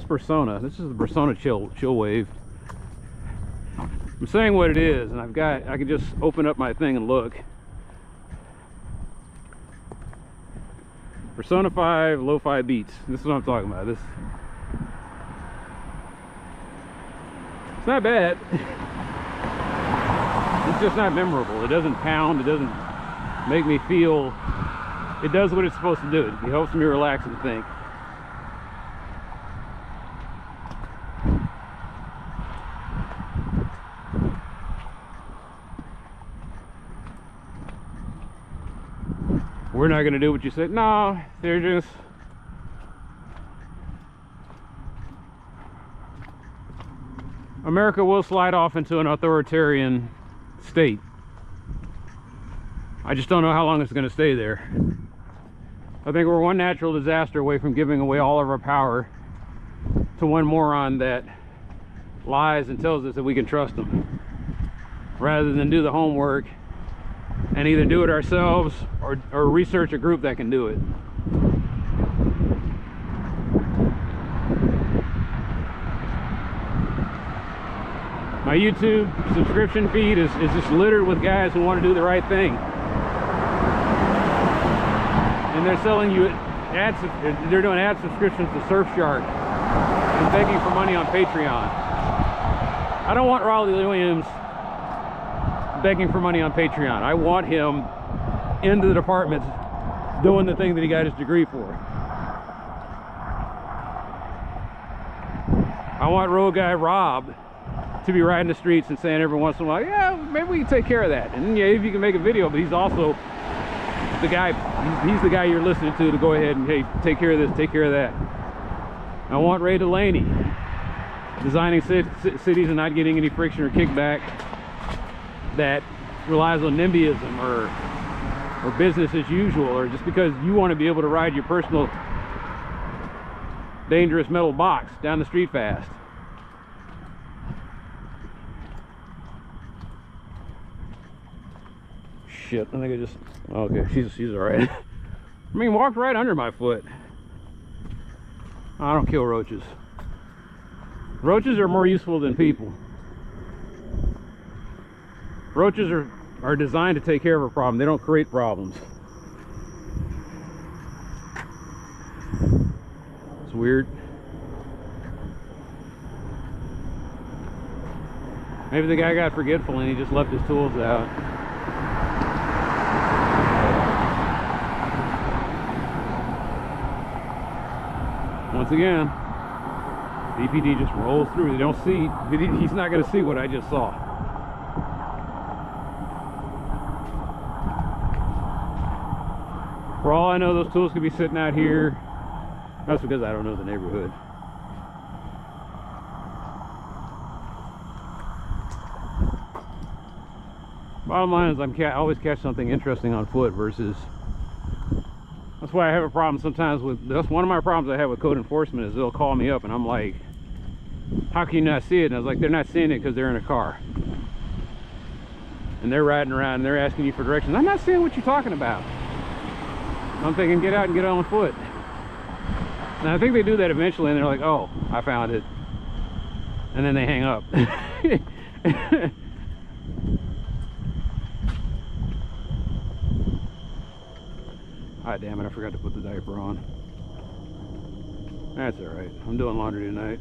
Persona. This is the Persona chill wave. I'm saying what it is, and I can just open up my thing and look. Persona 5 lo-fi beats. This is what I'm talking about. It's not bad. It's just not memorable. It doesn't pound. It doesn't make me feel. It does what it's supposed to do. It helps me relax and think. We're not going to do what you said. No, they're just... America will slide off into an authoritarian state. I just don't know how long it's going to stay there. I think we're one natural disaster away from giving away all of our power to one moron that lies and tells us that we can trust him, rather than do the homework and either do it ourselves or research a group that can do it. My YouTube subscription feed is just littered with guys who want to do the right thing. And they're selling you ads, they're doing ad subscriptions to Surfshark and begging for money on Patreon. I don't want Raleigh Williams begging for money on Patreon. I want him in the department doing the thing that he got his degree for. I want road guy Rob to be riding the streets and saying every once in a while, yeah, maybe we can take care of that. And yeah, if you can make a video, but he's also the guy, he's the guy you're listening to go ahead and, hey, take care of this, take care of that. I want Ray Delaney designing cities and not getting any friction or kickback that relies on NIMBYism or business as usual, or just because you want to be able to ride your personal dangerous metal box down the street fast. Shit, I think I just, okay, she's all right. I mean, walked right under my foot. I don't kill roaches. Roaches are more useful than people. Roaches are designed to take care of a problem. They don't create problems. It's weird. Maybe the guy got forgetful and he just left his tools out. Once again, BPD just rolls through. They don't see, he's not going to see what I just saw. For all I know, those tools could be sitting out here. That's because I don't know the neighborhood. Bottom line is I always catch something interesting on foot versus... That's why I have a problem sometimes with... That's one of my problems I have with code enforcement is they'll call me up and I'm like, how can you not see it? And I was like, they're not seeing it because they're in a car. And they're riding around and they're asking you for directions. I'm not seeing what you're talking about. I'm thinking, get out and get on foot. And I think they do that eventually and they're like, oh, I found it. And then they hang up. Ah, damn it, I forgot to put the diaper on. That's alright. I'm doing laundry tonight.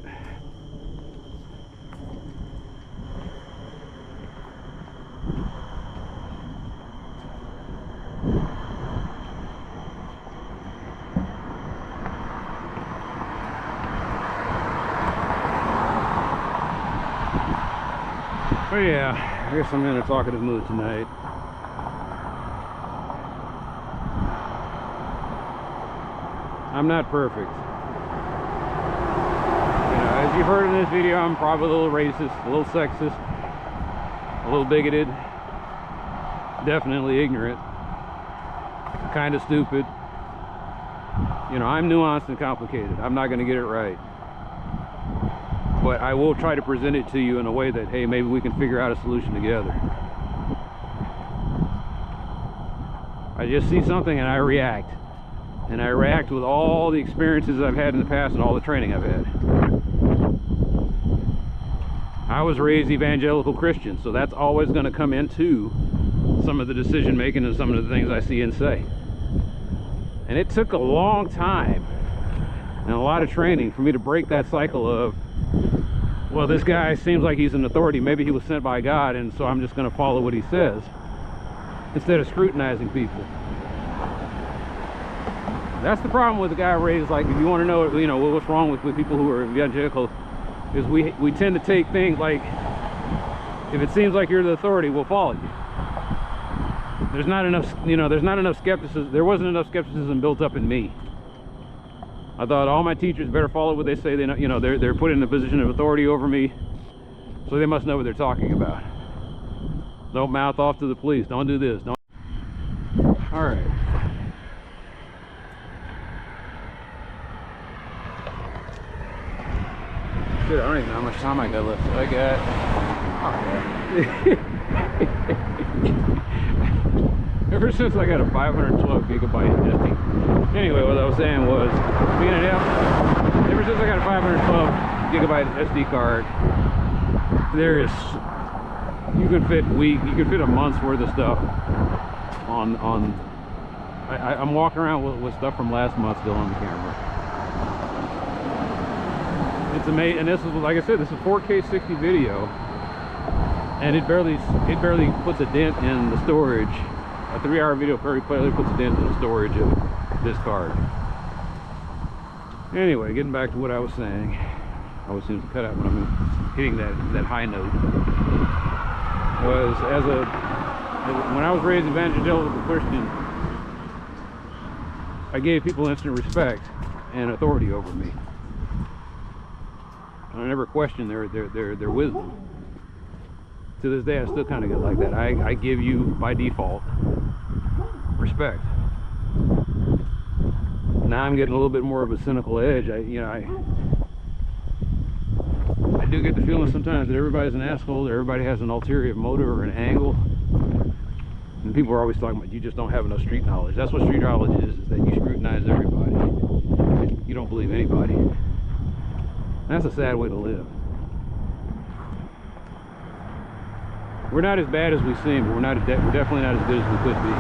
But yeah, I guess I'm in a talkative mood tonight. I'm not perfect. You know, as you've heard in this video, I'm probably a little racist, a little sexist, a little bigoted, definitely ignorant, kind of stupid. You know, I'm nuanced and complicated. I'm not going to get it right. But I will try to present it to you in a way that, hey, maybe we can figure out a solution together. I just see something and I react. And I react with all the experiences I've had in the past and all the training I've had. I was raised evangelical Christian, so that's always going to come into some of the decision making and some of the things I see and say. And it took a long time and a lot of training for me to break that cycle of, well, this guy seems like he's an authority, maybe he was sent by God, and so I'm just going to follow what he says instead of scrutinizing people. That's the problem with the guy raised, like, if you want to know, you know, what's wrong with people who are evangelical, is we tend to take things like, if it seems like you're the authority, we'll follow you. There's not enough, you know, there's not enough skepticism. There wasn't enough skepticism built up in me. I thought all my teachers better follow what they say. They know, you know, they're put in a position of authority over me, so they must know what they're talking about. Don't mouth off to the police. Don't do this. Don't. All right. Shit, I don't even know how much time I got left. I got. Oh, ever since I got a 512 gigabyte SD. Anyway, what I was saying was, being an F, ever since I got a 512 gigabyte SD card, there is, you can fit a month's worth of stuff on I'm walking around with stuff from last month still on the camera. It's amazing, and this is, like I said, this is 4K 60 video, and it barely puts a dent in the storage. A 3-hour video barely puts a dent in the storage of this card. Anyway, getting back to what I was saying. always seems to cut out when I'm hitting that high note. Was when I was raised evangelical Christian, I gave people instant respect and authority over me. I never questioned their wisdom. To this day, I still kind of get like that. I give you by default respect. Now I'm getting a little bit more of a cynical edge. I do get the feeling sometimes that everybody's an asshole, that everybody has an ulterior motive or an angle. And people are always talking about, you just don't have enough street knowledge. That's what street knowledge is that you scrutinize everybody. You don't believe anybody. And that's a sad way to live. We're not as bad as we seem, but we're definitely not as good as we could be.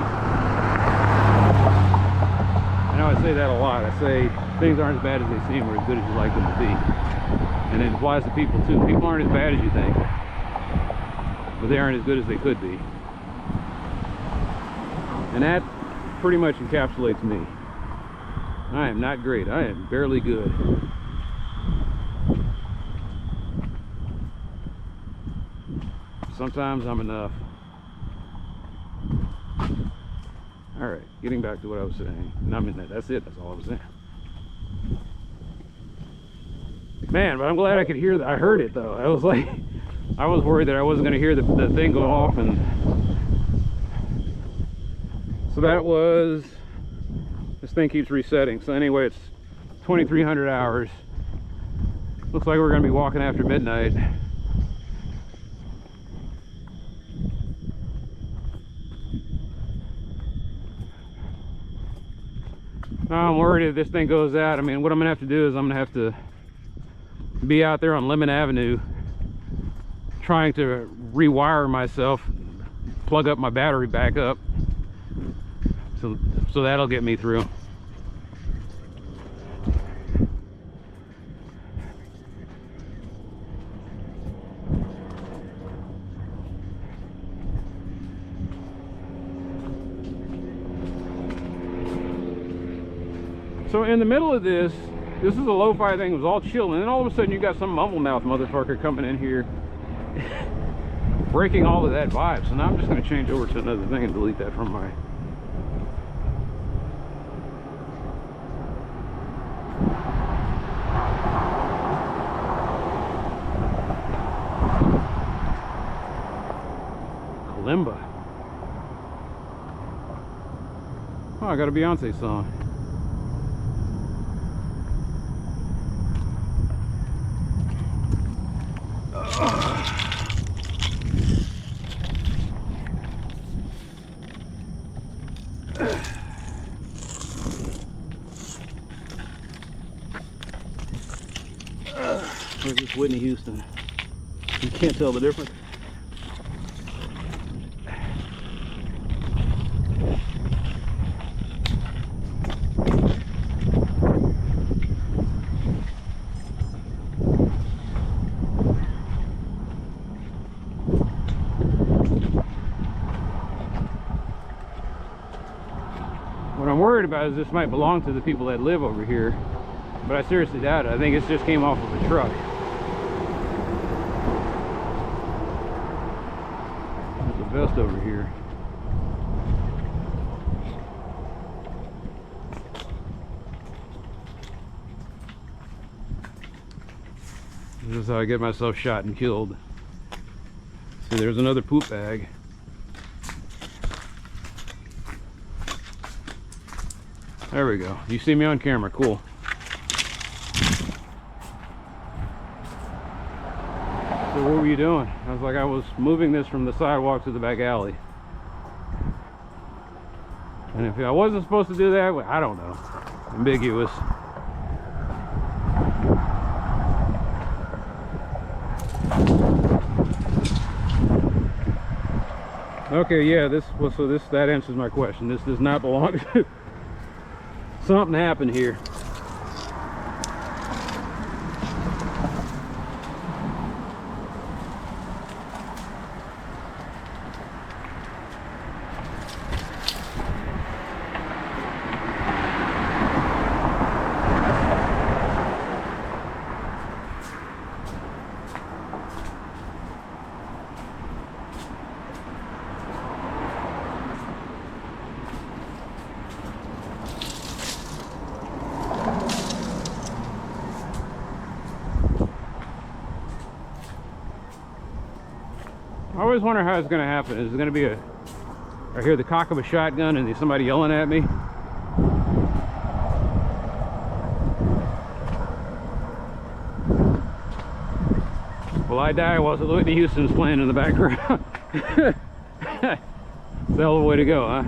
I know I say that a lot. I say things aren't as bad as they seem or as good as you like them to be. And it applies to people too. People aren't as bad as you think, but they aren't as good as they could be. And that pretty much encapsulates me. I am not great. I am barely good. Sometimes I'm enough. Alright, getting back to what I was saying. That's it. That's all I was saying. Man, but I'm glad I could hear that. I heard it though. I was like, I was worried that I wasn't going to hear the thing go off. And so that was, this thing keeps resetting. So anyway, it's 2,300 hours. Looks like we're going to be walking after midnight. I'm worried if this thing goes out. I mean, what I'm gonna have to do is I'm gonna have to be out there on Lemmon Avenue trying to rewire myself, plug up my battery back up, so that'll get me through. So in the middle of this is a lo-fi thing. It was all chill, and then all of a sudden you got some mumble mouth motherfucker coming in here breaking all of that vibe. So now I'm just going to change over to another thing and delete that from my Kalimba. Oh, I got a Beyonce song. Or is this Whitney Houston? You can't tell the difference. What I'm worried about is this might belong to the people that live over here, but I seriously doubt it. I think it just came off of a truck. There's a vest over here. This is how I get myself shot and killed. See, there's another poop bag. There we go. You see me on camera. Cool. So what were you doing? I was like, I was moving this from the sidewalk to the back alley. And if I wasn't supposed to do that, well, I don't know. Ambiguous. Okay, yeah, that answers my question. This does not belong to something happened here. always wonder how it's going to happen. Is it going to be I hear the cock of a shotgun and there's somebody yelling at me? Will I die while Whitney Houston's playing in the background? It's a hell of a way to go, huh?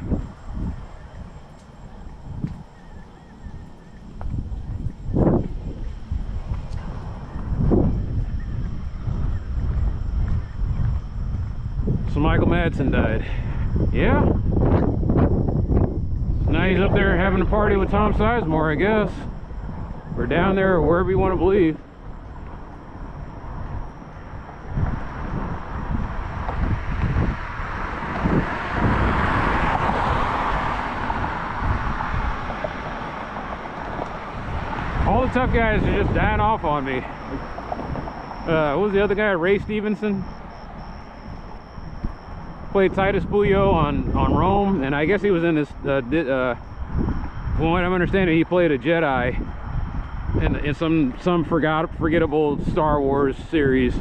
So Michael Madsen died. Yeah. So now he's up there having a party with Tom Sizemore, I guess. Or down there, or wherever you want to believe. All the tough guys are just dying off on me. What was the other guy? Ray Stevenson? Played Titus Puyo on Rome, and I guess he was in this, from what I'm understanding, he played a Jedi in some forgettable Star Wars series.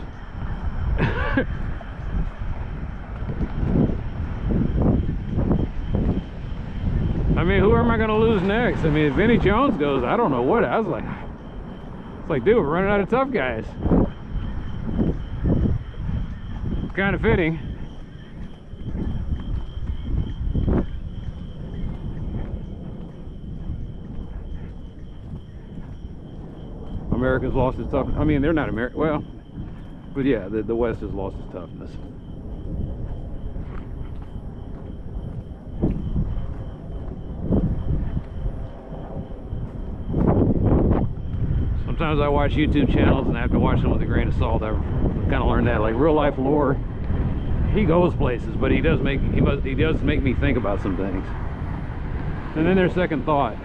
I mean, who am I going to lose next? I mean, if Vinny Jones goes, I don't know what. I was like, it's like, dude, we're running out of tough guys. It's kind of fitting. America's lost its toughness. I mean, they're not American. Well, but yeah, the West has lost its toughness. Sometimes I watch YouTube channels and I have to watch them with a grain of salt. I've kind of learned that, like real life lore. He goes places, but he does make me think about some things. And then there's second thought,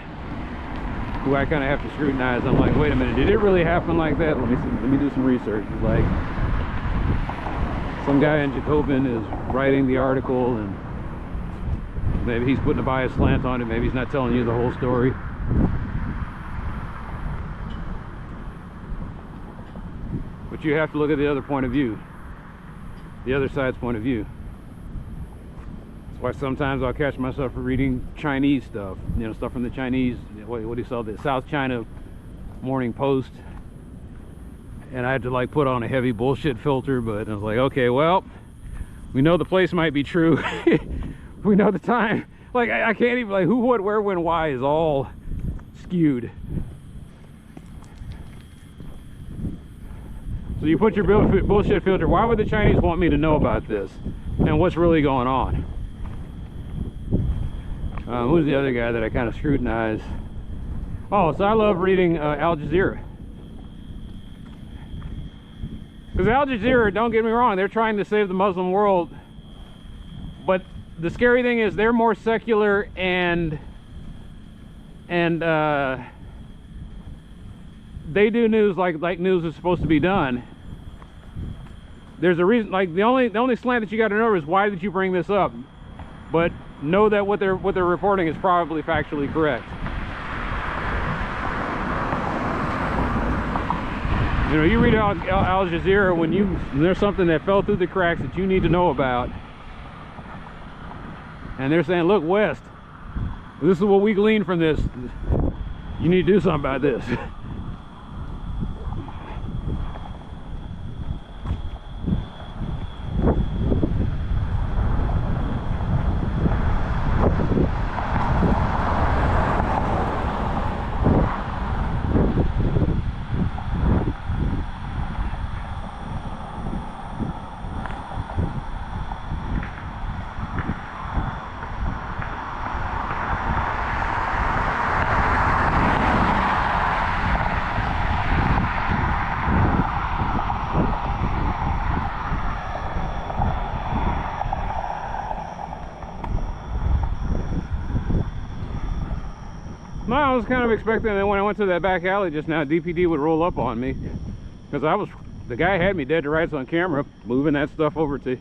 who I kind of have to scrutinize. I'm like, wait a minute, did it really happen like that? Let me do some research. It's like some guy in Jacobin is writing the article, and maybe he's putting a biased slant on it. Maybe he's not telling you the whole story. But you have to look at the other point of view, the other side's point of view. That's why sometimes I'll catch myself reading Chinese stuff, you know, stuff from the Chinese, what do you call it, the South China Morning Post. And I had to like put on a heavy bullshit filter, but I was like, okay, well, we know the place might be true. We know the time. Like, I can't even, like, who, what, where, when, why is all skewed. So you put your bullshit filter. Why would the Chinese want me to know about this and what's really going on? Who's the other guy that I kind of scrutinize? Oh, so I love reading Al Jazeera. Because Al Jazeera, don't get me wrong, they're trying to save the Muslim world. But the scary thing is they're more secular and they do news like news is supposed to be done. There's a reason, like the only slant that you got to know is why did you bring this up? But know that what they're reporting is probably factually correct. You know, you read Al Jazeera when there's something that fell through the cracks that you need to know about, and they're saying, look, West, this is what we gleaned from this. You need to do something about this. No, I was kind of expecting that when I went to that back alley just now, DPD would roll up on me. Because the guy had me dead to rights on camera, moving that stuff over to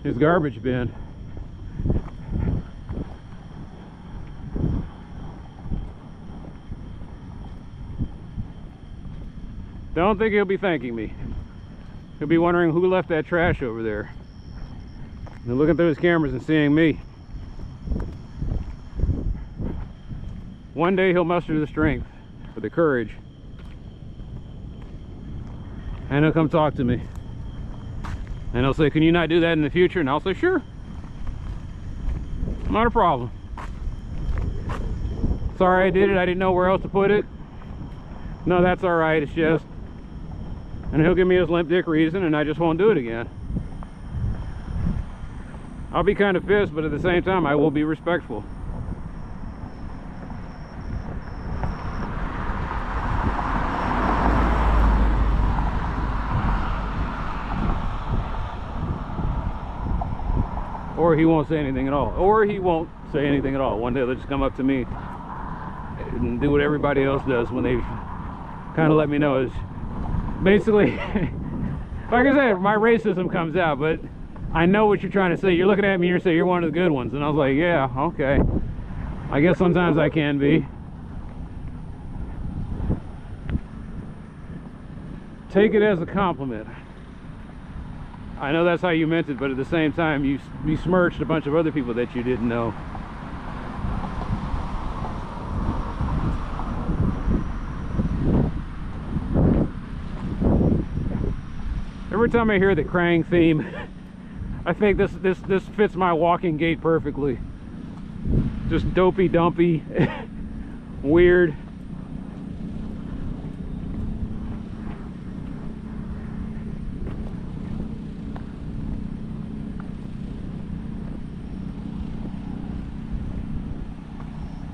his garbage bin. Don't think he'll be thanking me. He'll be wondering who left that trash over there. and looking through his cameras and seeing me. One day he'll muster the strength or the courage, and he'll come talk to me. And he'll say, can you not do that in the future? And I'll say, sure. Not a problem. Sorry I did it. I didn't know where else to put it. No, that's all right. It's just... And he'll give me his limp dick reason, and I just won't do it again. I'll be kind of pissed, but at the same time, I will be respectful. Or he won't say anything at all. Or he won't say anything at all. One day they'll just come up to me and do what everybody else does when they kind of let me know. Is basically, like I said, my racism comes out, but I know what you're trying to say. You're looking at me and you're saying you're one of the good ones. And I was like, yeah, okay. I guess sometimes I can be. Take it as a compliment. I know that's how you meant it, but at the same time, you besmirched a bunch of other people that you didn't know. Every time I hear the Krang theme, I think this fits my walking gait perfectly. Just dopey, dumpy, weird.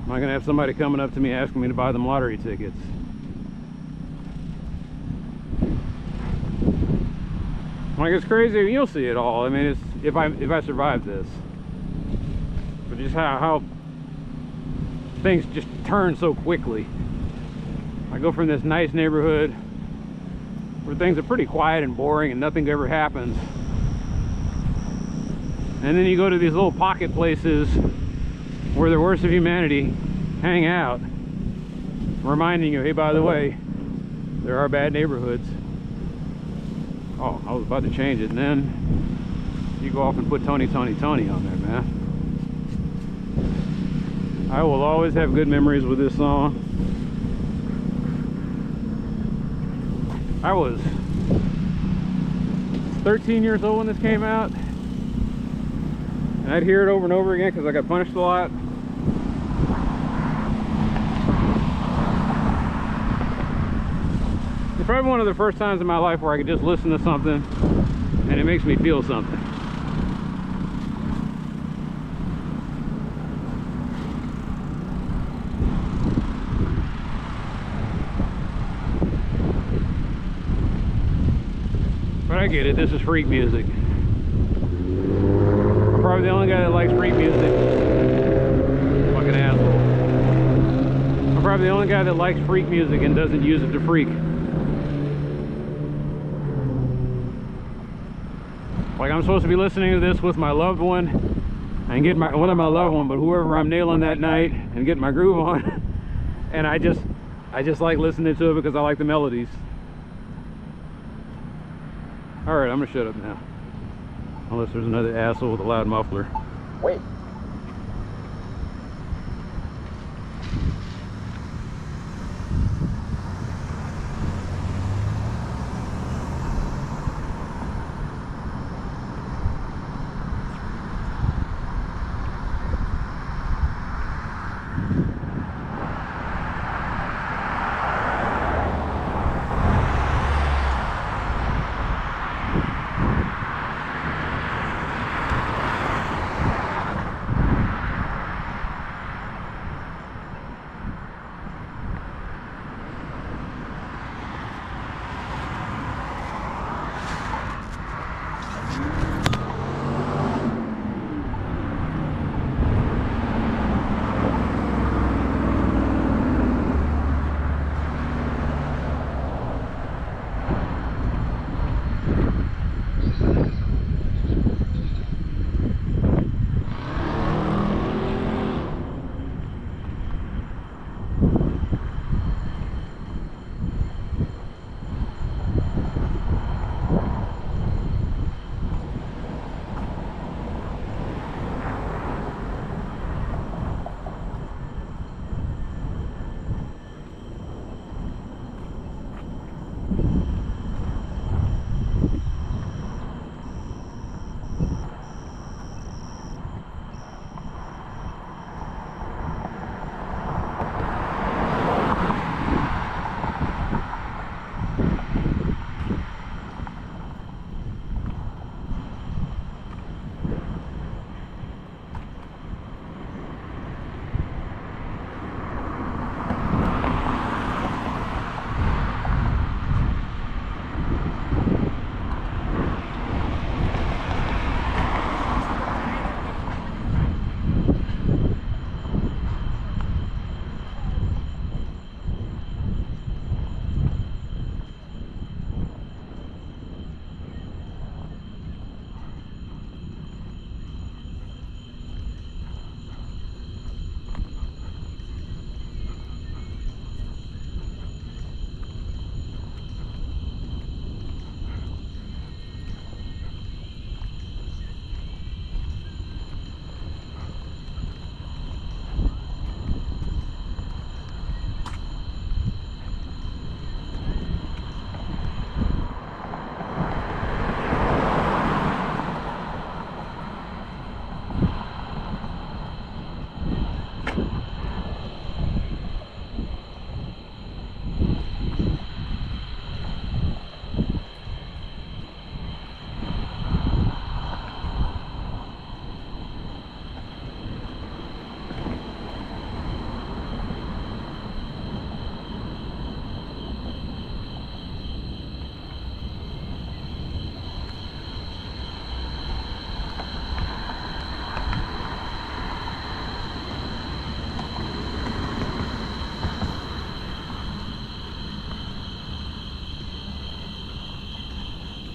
Am I gonna have somebody coming up to me asking me to buy them lottery tickets? Like, it's crazy. You'll see it all. I mean, it's if I survive this. But just how things just turn so quickly. I go from this nice neighborhood where things are pretty quiet and boring and nothing ever happens, and then you go to these little pocket places where the worst of humanity hang out, reminding you, hey, by the way, there are bad neighborhoods. Oh, I was about to change it, and then you go off and put Tony on there, man. I will always have good memories with this song. I was 13 years old when this came out, and I'd hear it over and over again because I got punished a lot. It's probably one of the first times in my life where I could just listen to something and it makes me feel something. But I get it, this is freak music. I'm probably the only guy that likes freak music. Fucking asshole. I'm probably the only guy that likes freak music and doesn't use it to freak. Like, I'm supposed to be listening to this with my loved one and get my, well, not my loved one, but whoever I'm nailing that night, and get my groove on. And I just like listening to it because I like the melodies. All right, I'm gonna shut up now. Unless there's another asshole with a loud muffler. Wait.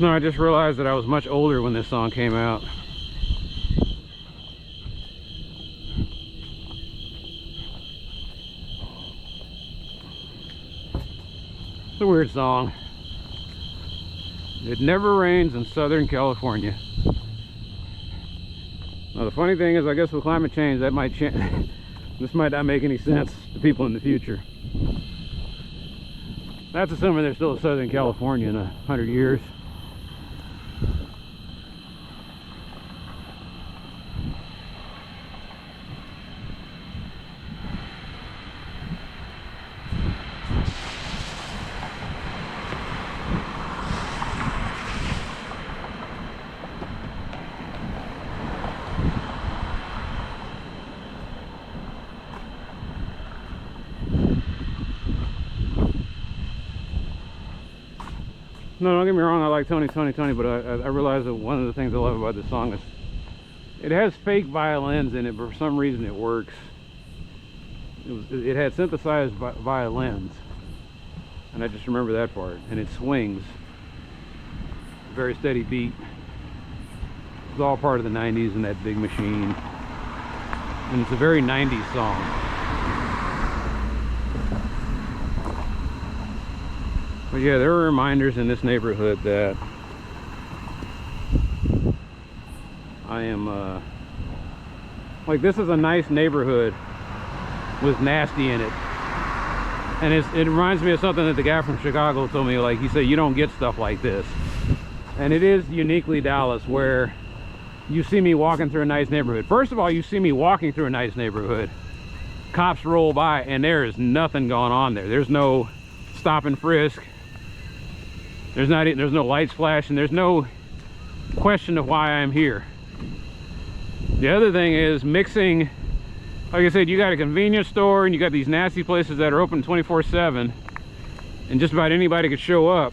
No, I just realized that I was much older when this song came out. It's a weird song. It never rains in Southern California. Now the funny thing is, I guess with climate change, that might change. This might not make any sense to people in the future. That's assuming there's still a Southern California in 100 years. No, don't get me wrong, I like Tony, but I realize that one of the things I love about this song is it has fake violins in it, but for some reason it works. It had synthesized violins, and I just remember that part, and it swings. Very steady beat. It's all part of the 90s and that big machine, and it's a very 90s song. But yeah, there are reminders in this neighborhood that I am, like, this is a nice neighborhood with nasty in it. And it reminds me of something that the guy from Chicago told me. Like, he said, you don't get stuff like this. And it is uniquely Dallas, where you see me walking through a nice neighborhood. First of all, you see me walking through a nice neighborhood. Cops roll by and there is nothing going on there. There's no stop and frisk. There's no lights flashing. There's no question of why I'm here. The other thing is mixing. Like I said, you got a convenience store and you got these nasty places that are open 24/7, and just about anybody could show up.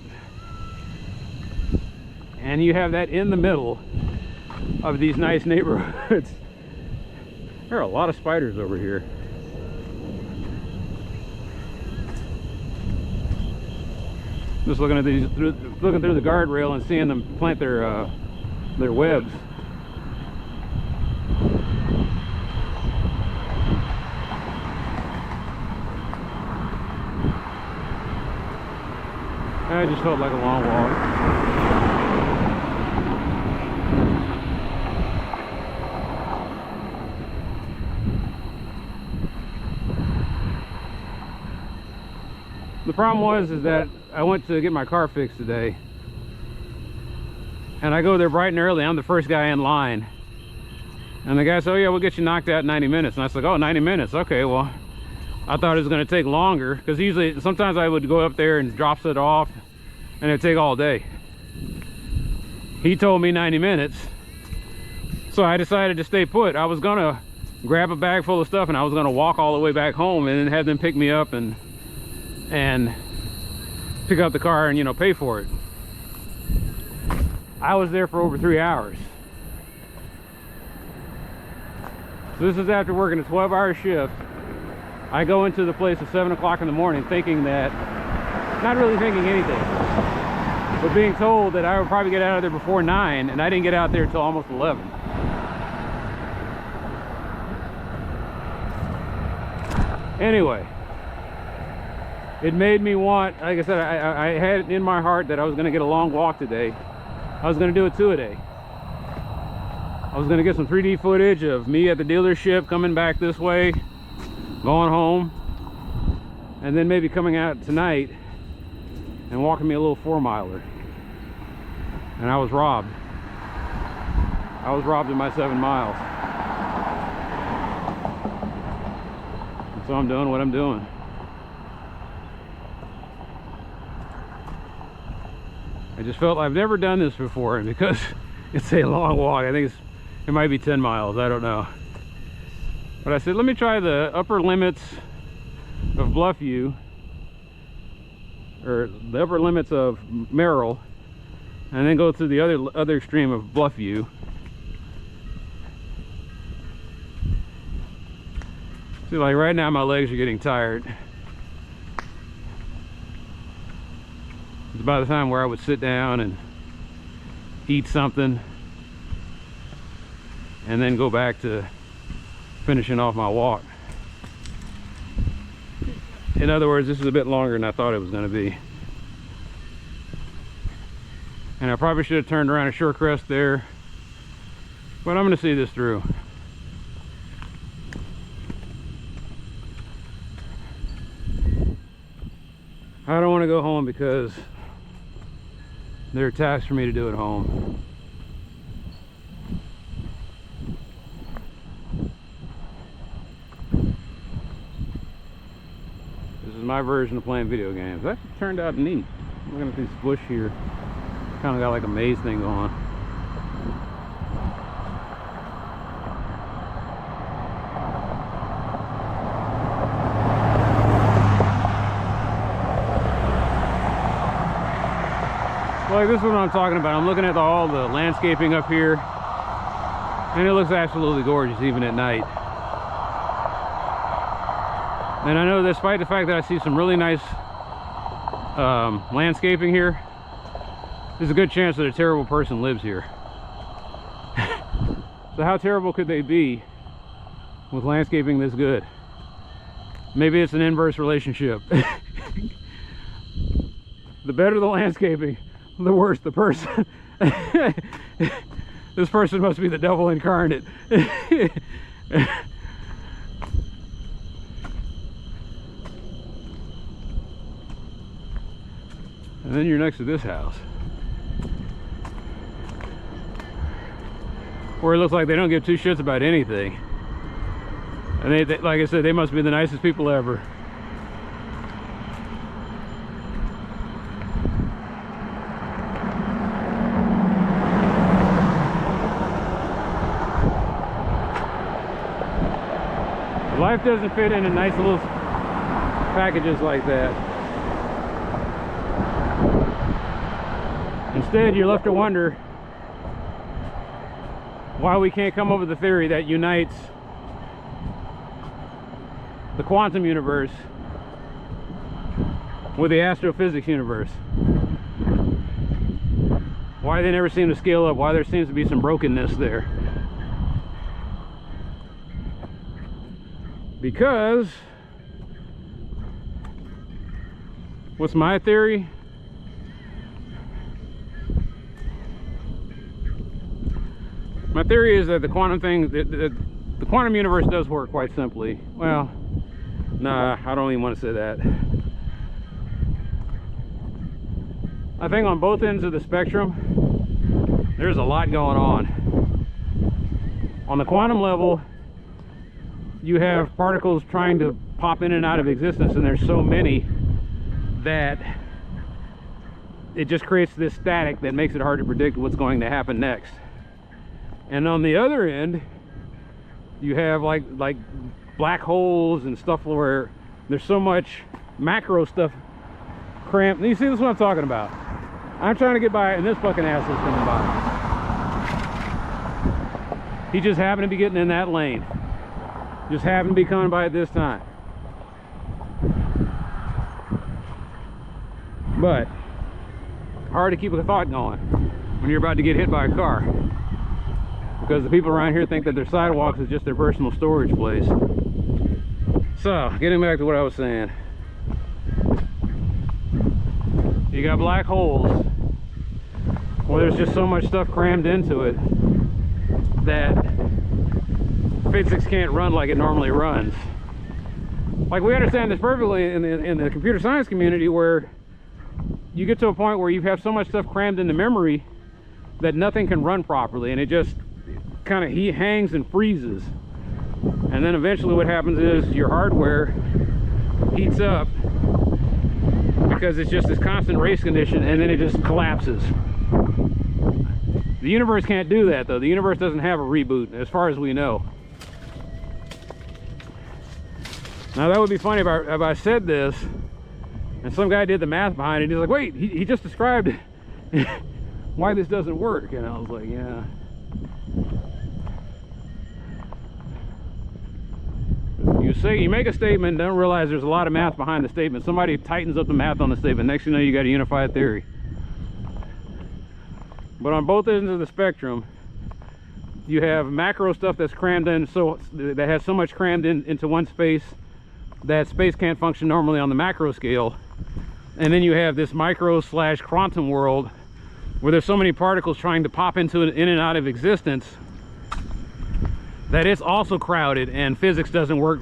And you have that in the middle of these nice neighborhoods. There are a lot of spiders over here. Just looking at these, looking through the guardrail and seeing them plant their webs. I just felt like a long walk. The problem is that I went to get my car fixed today, and I go there bright and early. I'm the first guy in line, and the guy said, oh yeah, we'll get you knocked out in 90 minutes. And I was like, oh, 90 minutes, okay. Well, I thought it was going to take longer, because usually sometimes I would go up there and drop it off and it'd take all day. He told me 90 minutes, so I decided to stay put. I was gonna grab a bag full of stuff and I was gonna walk all the way back home and then have them pick me up and pick up the car and, you know, pay for it. I was there for over 3 hours. So this is after working a 12-hour shift. I go into the place at 7 o'clock in the morning thinking that, not really thinking anything, but being told that I would probably get out of there before 9, and I didn't get out there until almost 11. Anyway, it made me want, like I said, I had in my heart that I was going to get a long walk today. I was going to do it 2 a day. I was going to get some 3D footage of me at the dealership, coming back this way, going home, and then maybe coming out tonight and walking me a little 4-miler. And I was robbed. I was robbed of my 7 miles. And so I'm doing what I'm doing. I just felt I've never done this before, and because it's a long walk, I think it might be 10 miles, I don't know. But I said, let me try the upper limits of Bluffview, or the upper limits of Merrell, and then go through the other extreme of Bluffview. See, like right now my legs are getting tired. It's about the time where I would sit down and eat something, and then go back to finishing off my walk. In other words, this is a bit longer than I thought it was going to be. And I probably should have turned around a short crest there, but I'm going to see this through. I don't want to go home because there are tasks for me to do at home. This is my version of playing video games. That turned out neat. I'm looking at this bush here. Kind of got like a maze thing going. Like, this is what I'm talking about. I'm looking at all the landscaping up here, and it looks absolutely gorgeous even at night. And I know, despite the fact that I see some really nice landscaping here, there's a good chance that a terrible person lives here. So how terrible could they be with landscaping this good? Maybe it's an inverse relationship. The better the landscaping, the worse the person. This person must be the devil incarnate. And then you're next to this house, where it looks like they don't give two shits about anything. And they, like I said, they must be the nicest people ever. Life doesn't fit into nice little packages like that. Instead, you're left to wonder why we can't come up with a theory that unites the quantum universe with the astrophysics universe. Why they never seem to scale up, why there seems to be some brokenness there. Because, what's my theory? My theory is that the quantum thing, the quantum universe does work quite simply. Well, nah, I don't even want to say that. I think on both ends of the spectrum, there's a lot going on. On the quantum level, you have particles trying to pop in and out of existence, and there's so many that it just creates this static that makes it hard to predict what's going to happen next. And on the other end, you have like black holes and stuff where there's so much macro stuff cramped. You see, this is what I'm talking about. I'm trying to get by, and this fucking asshole's coming by. He just happened to be getting in that lane. Just happened to be coming by at this time. But hard to keep a thought going when you're about to get hit by a car, because the people around here think that their sidewalks is just their personal storage place. So, getting back to what I was saying, you got black holes where there's just so much stuff crammed into it that physics can't run like it normally runs. Like, we understand this perfectly in the computer science community, where you get to a point where you have so much stuff crammed into memory that nothing can run properly, and it just kind of hangs and freezes. And then eventually what happens is your hardware heats up because it's just this constant race condition, and then it just collapses. The universe can't do that, though. The universe doesn't have a reboot, as far as we know. Now, that would be funny if I said this and some guy did the math behind it. He's like, wait, he just described why this doesn't work. And I was like, yeah. You make a statement, don't realize there's a lot of math behind the statement. Somebody tightens up the math on the statement. Next thing you know, you got a unified theory. But on both ends of the spectrum, you have macro stuff that's crammed in, so that has so much crammed into one space that space can't function normally on the macro scale. And then you have this micro / quantum world where there's so many particles trying to pop into in and out of existence that it's also crowded, and physics doesn't work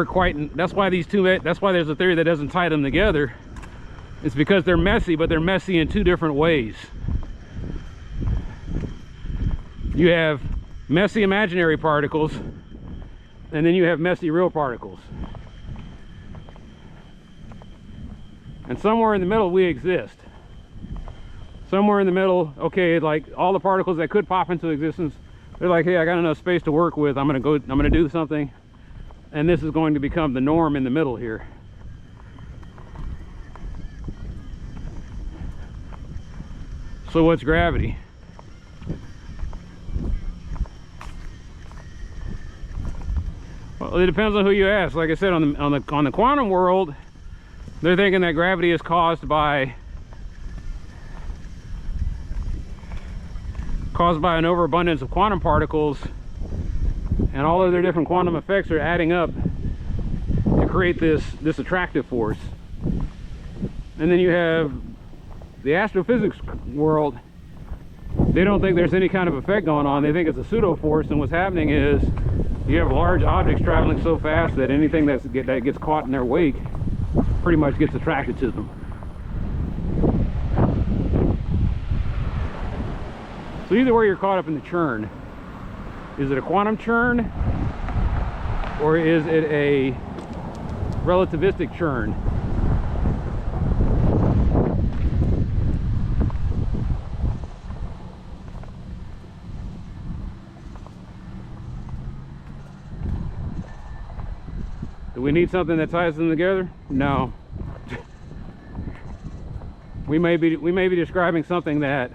quite. That's why that's why there's a theory that doesn't tie them together. It's because they're messy, but they're messy in two different ways. You have messy imaginary particles, and then you have messy real particles. And somewhere in the middle we exist. Somewhere in the middle, okay, like all the particles that could pop into existence, they're like, hey, I got enough space to work with, I'm gonna do something, and this is going to become the norm in the middle here. So what's gravity? Well, it depends on who you ask. Like I said, on the quantum world, they're thinking that gravity is caused by an overabundance of quantum particles, and all of their different quantum effects are adding up to create this attractive force. And then you have the astrophysics world. They don't think there's any kind of effect going on. They think it's a pseudo force, and what's happening is you have large objects traveling so fast that anything that gets caught in their wake pretty much gets attracted to them. So either way, you're caught up in the churn. Is it a quantum churn, or is it a relativistic churn? Do we need something that ties them together? No. We may be describing something that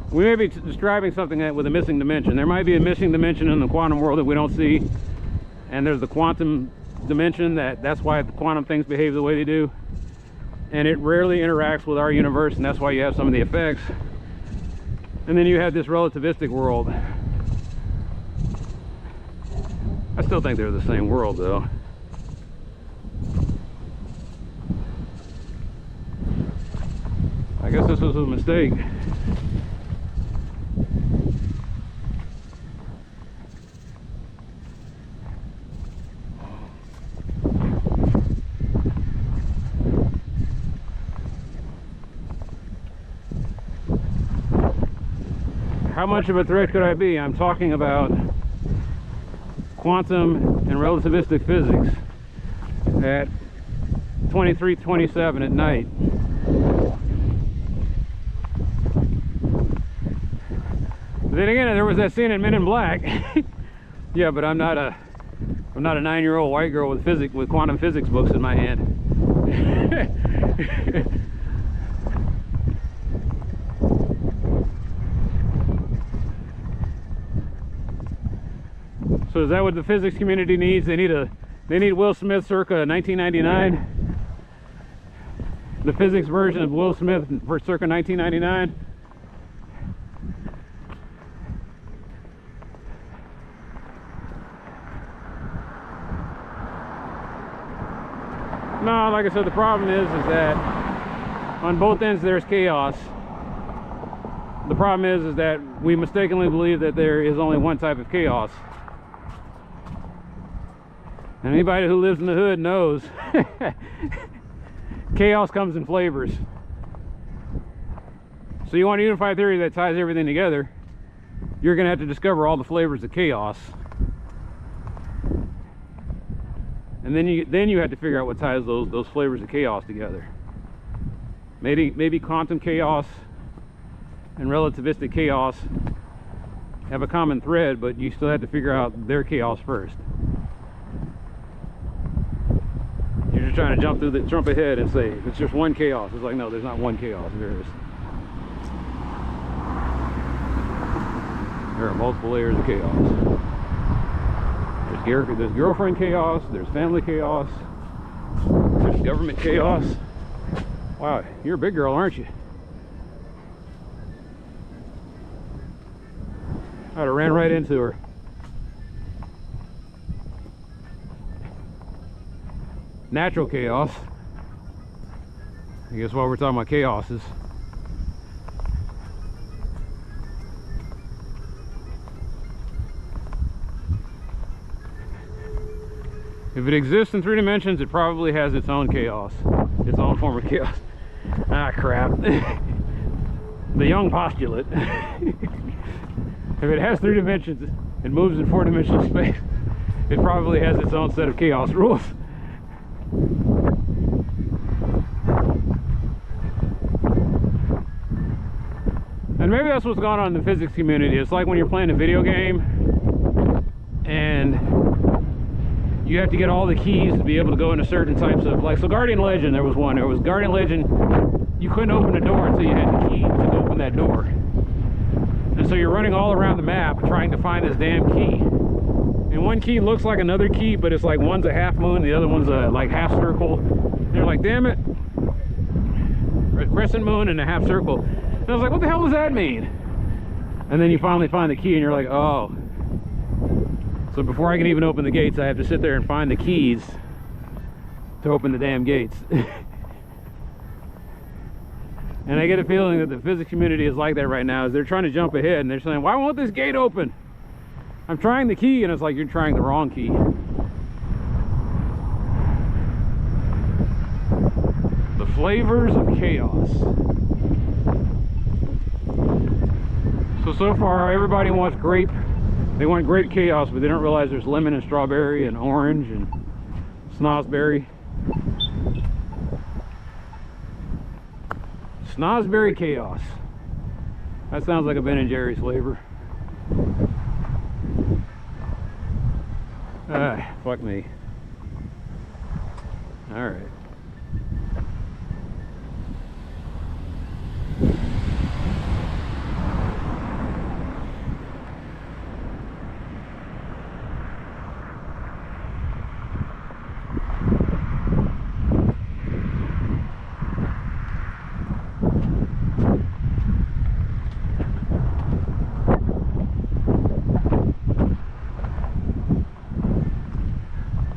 with a missing dimension. There might be a missing dimension in the quantum world that we don't see, and there's the quantum dimension that's why the quantum things behave the way they do, and it rarely interacts with our universe, and that's why you have some of the effects. And then you have this relativistic world. I still think they're the same world, though. I guess this was a mistake. How much of a threat could I be? I'm talking about quantum and relativistic physics at 23:27 at night. But then again, there was that scene in Men in Black. Yeah, but I'm not a 9-year-old white girl with quantum physics books in my hand. So is that what the physics community needs? They need Will Smith circa 1999. The physics version of Will Smith for circa 1999. No, like I said, the problem is that on both ends there's chaos. The problem is that we mistakenly believe that there is only one type of chaos. And anybody who lives in the hood knows chaos comes in flavors. So you want a unified theory that ties everything together, you're going to have to discover all the flavors of chaos. And then you have to figure out what ties those flavors of chaos together. Maybe quantum chaos and relativistic chaos have a common thread, but you still have to figure out their chaos first. You're just trying to jump ahead and say it's just one chaos. It's like, no, there's not one chaos. There are multiple layers of chaos. There's girlfriend chaos, there's family chaos, there's government chaos. Wow, you're a big girl, aren't you? I'd have ran right into her. Natural chaos. I guess while we're talking about chaoses. If it exists in 3 dimensions, it probably has its own chaos. Its own form of chaos. Ah, crap. The young postulate. If it has 3 dimensions and moves in 4-dimensional space, it probably has its own set of chaos rules. And maybe that's what's going on in the physics community. It's like when you're playing a video game and you have to get all the keys to be able to go into certain types of, like, so Guardian Legend, there was one. There was Guardian Legend, you couldn't open a door until you had the key to open that door. And so you're running all around the map trying to find this damn key. And one key looks like another key, but it's like one's a half moon, the other one's a like half circle. And you're like, damn it. A crescent moon and a half circle. And I was like, what the hell does that mean? And then you finally find the key and you're like, oh. So before I can even open the gates, I have to sit there and find the keys to open the damn gates. And I get a feeling that the physics community is like that right now, is they're trying to jump ahead and they're saying, why won't this gate open? I'm trying the key, and it's like, you're trying the wrong key. The flavors of chaos. So far everybody wants grape. They want great chaos, but they don't realize there's lemon and strawberry and orange and snozberry. Snozberry chaos. That sounds like a Ben & Jerry's flavor. Fuck me. All right.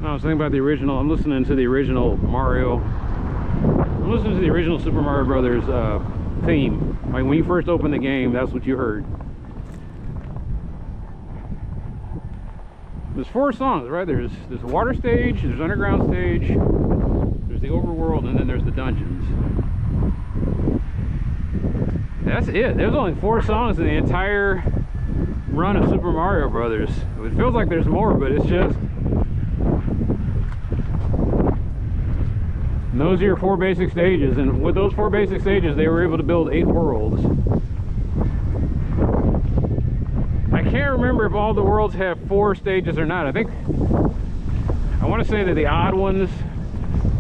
I was thinking about the original. I'm listening to the original Mario. I'm listening to the original Super Mario Brothers theme. Like when you first opened the game, that's what you heard. There's 4 songs, right? There's a water stage, there's underground stage, there's the overworld, and then there's the dungeons. That's it. There's only 4 songs in the entire run of Super Mario Brothers. It feels like there's more, but it's just. And those are your 4 basic stages, and with those 4 basic stages they were able to build 8 worlds. I can't remember if all the worlds have 4 stages or not. I want to say that the odd ones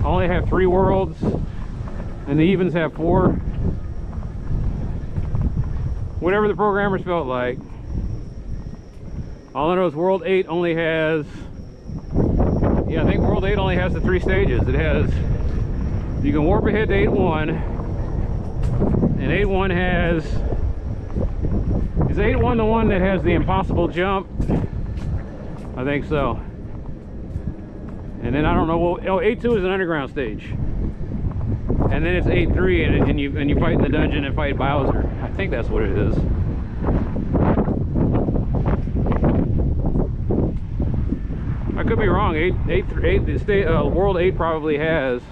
only have 3 worlds and the evens have 4. Whatever the programmers felt like. All I know is World 8 only has, yeah, I think World 8 only has the 3 stages. It has, you can warp ahead to 8-1, and 8-1 has, is 8-1 the one that has the impossible jump? I think so. And then I don't know, well, oh, 8-2 is an underground stage. And then it's 8-3 and you fight in the dungeon and fight Bowser. I think that's what it is. I could be wrong. World 8 probably has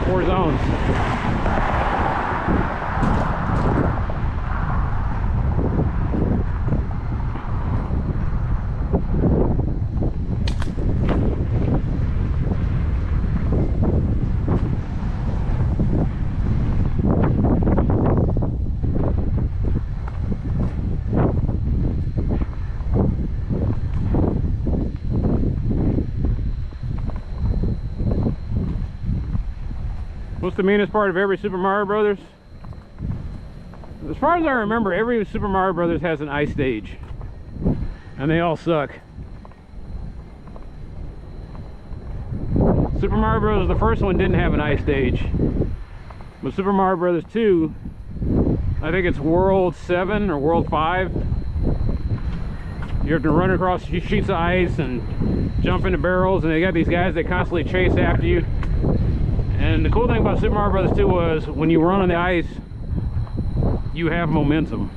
4 zones. What's the meanest part of every Super Mario Brothers? As far as I remember, every Super Mario Brothers has an ice stage, and they all suck. Super Mario Bros. The first one didn't have an ice stage, but Super Mario Bros. 2, I think it's World 7 or World 5. You have to run across sheets of ice and jump into barrels, and they got these guys that constantly chase after you. And the cool thing about Super Mario Brothers 2 was when you run on the ice, you have momentum.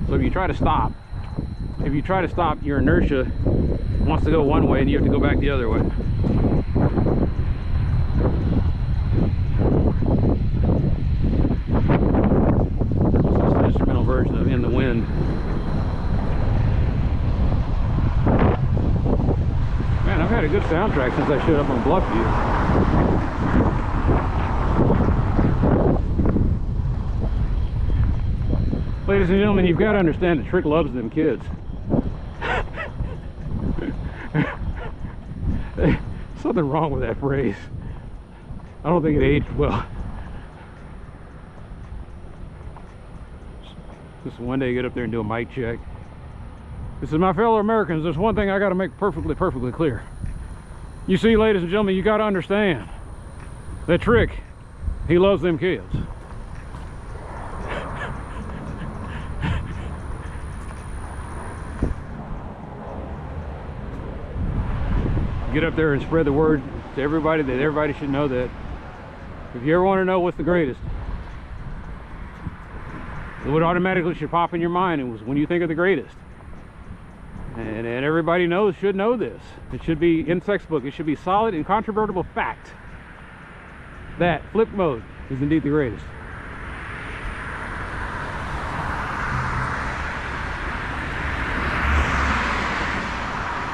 So if you try to stop, your inertia wants to go one way and you have to go back the other way. That's the instrumental version of In the Wind. Man, I've had a good soundtrack since I showed up on Bluffview. Ladies and gentlemen, you've got to understand that Trick loves them kids. Something wrong with that phrase. I don't think it aged well. Just one day get up there and do a mic check. This is my fellow Americans. There's one thing I got to make perfectly clear. You see, ladies and gentlemen, you got to understand that Trick, he loves them kids. Get up there and spread the word to everybody that everybody should know that if you ever want to know what's the greatest, what automatically should pop in your mind and was when you think of the greatest. And everybody should know this. It should be in textbook. It should be solid, incontrovertible fact that flip mode is indeed the greatest.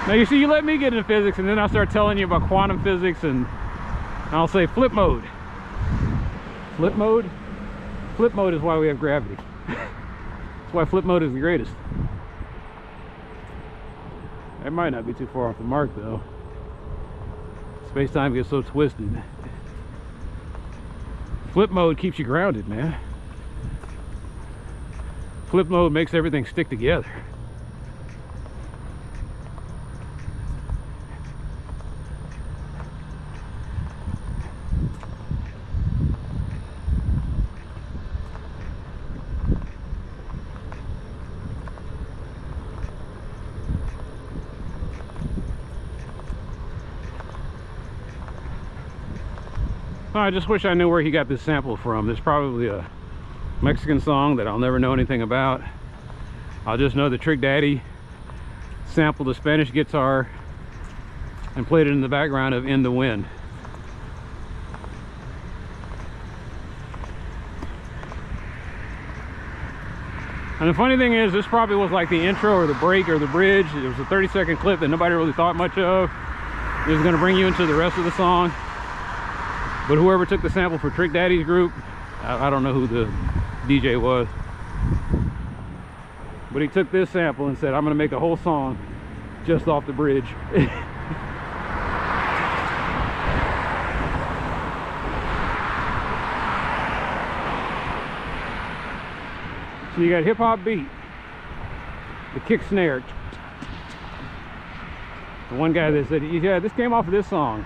Now you see, you let me get into physics and then I'll start telling you about quantum physics and I'll say flip mode. Flip mode? Flip mode is why we have gravity. That's why flip mode is the greatest. That might not be too far off the mark though. Space-time gets so twisted. Flip mode keeps you grounded, man. Flip mode makes everything stick together. I just wish I knew where he got this sample from. There's probably a Mexican song that I'll never know anything about. I'll just know that Trick Daddy sampled a Spanish guitar and played it in the background of In the Wind. And the funny thing is, this probably was like the intro or the break or the bridge. It was a 30-second clip that nobody really thought much of. It was going to bring you into the rest of the song. But whoever took the sample for Trick Daddy's group, I don't know who the DJ was, but he took this sample and said, I'm going to make a whole song just off the bridge. So you got hip-hop beat, the kick snare. The one guy that said, yeah, this came off of this song.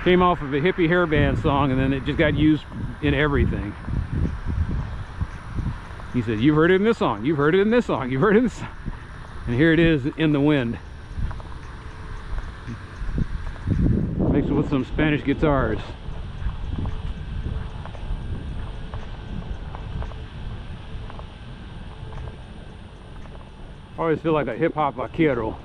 Came off of a hippie hairband song, and then it just got used in everything. He said, you've heard it in this song, you've heard it in this song, you've heard it in this song. And here it is, In the Wind. Mixed with some Spanish guitars. I always feel like a hip-hop vaquero.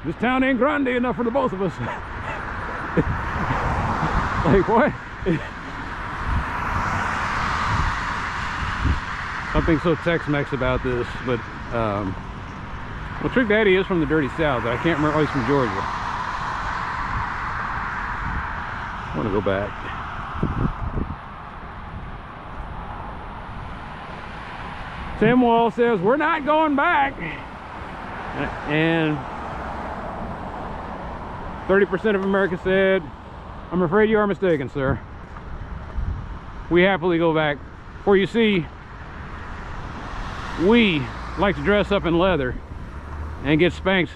This town ain't grande enough for the both of us. Like what? Something so Tex-Mex about this, but well, Trick Daddy is from the Dirty South, but I can't remember. Oh, he's from Georgia. I want to go back. Tim Wall says we're not going back, and 30% of America said, I'm afraid you are mistaken, sir. We happily go back. For you see, we like to dress up in leather, and get spanked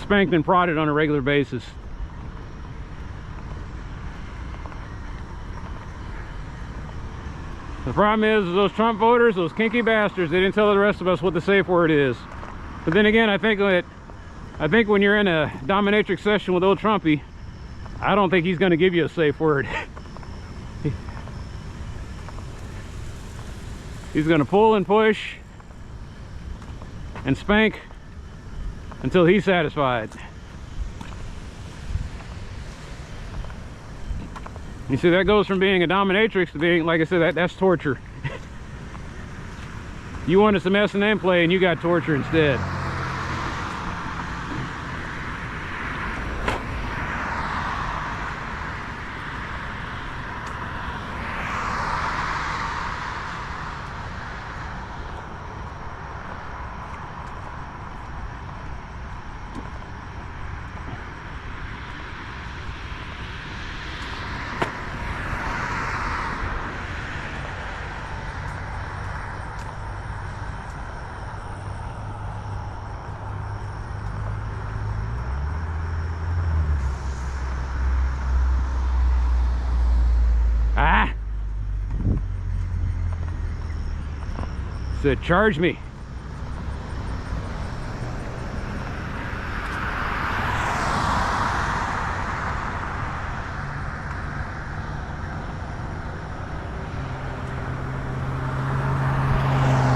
and prodded on a regular basis. The problem is those Trump voters, those kinky bastards, they didn't tell the rest of us what the safe word is. But then again, I think when you're in a dominatrix session with old Trumpy, I don't think he's going to give you a safe word. He's going to pull and push and spank until he's satisfied. You see, that goes from being a dominatrix to being, like I said, that's torture. You wanted some S&M play and you got torture instead. Ah! Said, charge me.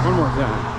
One more time.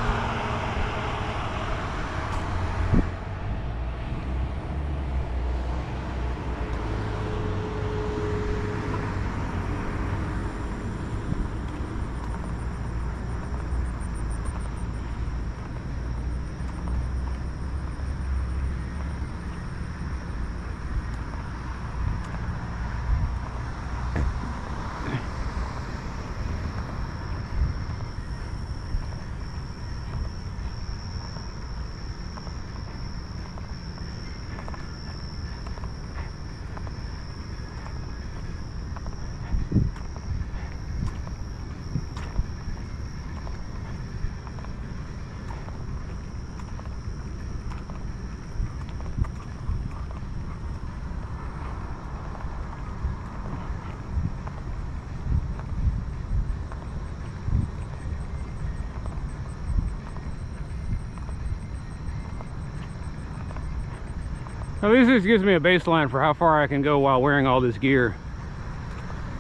At least this gives me a baseline for how far I can go while wearing all this gear.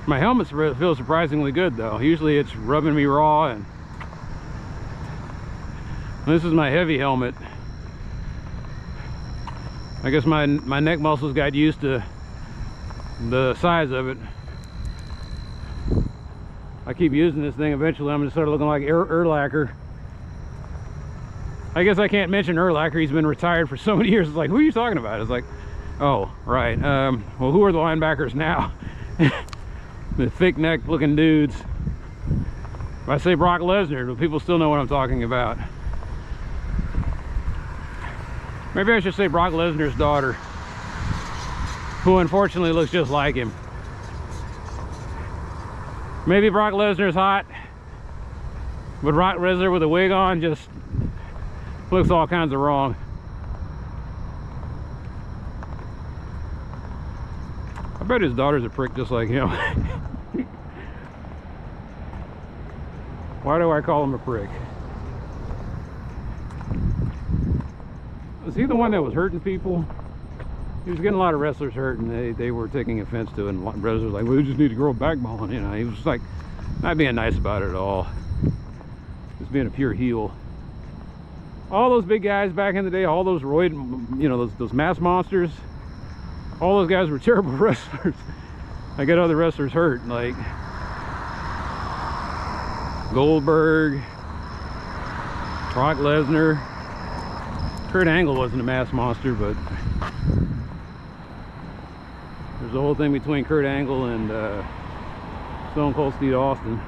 My helmet feels surprisingly good though. Usually it's rubbing me raw, and this is my heavy helmet. I guess my neck muscles got used to the size of it. I keep using this thing, eventually I'm gonna start looking like Urlacher. I guess I can't mention Urlacher, he's been retired for so many years. It's like, who are you talking about? It's like, oh, right. Well, who are the linebackers now? The thick neck looking dudes. If I say Brock Lesnar, people still know what I'm talking about. Maybe I should say Brock Lesnar's daughter, who unfortunately looks just like him. Maybe Brock Lesnar's hot, but Brock Lesnar with a wig on just looks all kinds of wrong. I bet his daughter's a prick just like him. Why do I call him a prick? Was he the one that was hurting people? He was getting a lot of wrestlers hurt, and they were taking offense to it, and wrestlers were like, well, we just need to grow a backbone. You know, he was like not being nice about it at all. Just being a pure heel. All those big guys back in the day, all those roid, you know, those mass monsters, all those guys were terrible wrestlers. I got other wrestlers hurt, like Goldberg, Brock Lesnar. Kurt Angle wasn't a mass monster, but there's a whole thing between Kurt Angle and Stone Cold Steve Austin.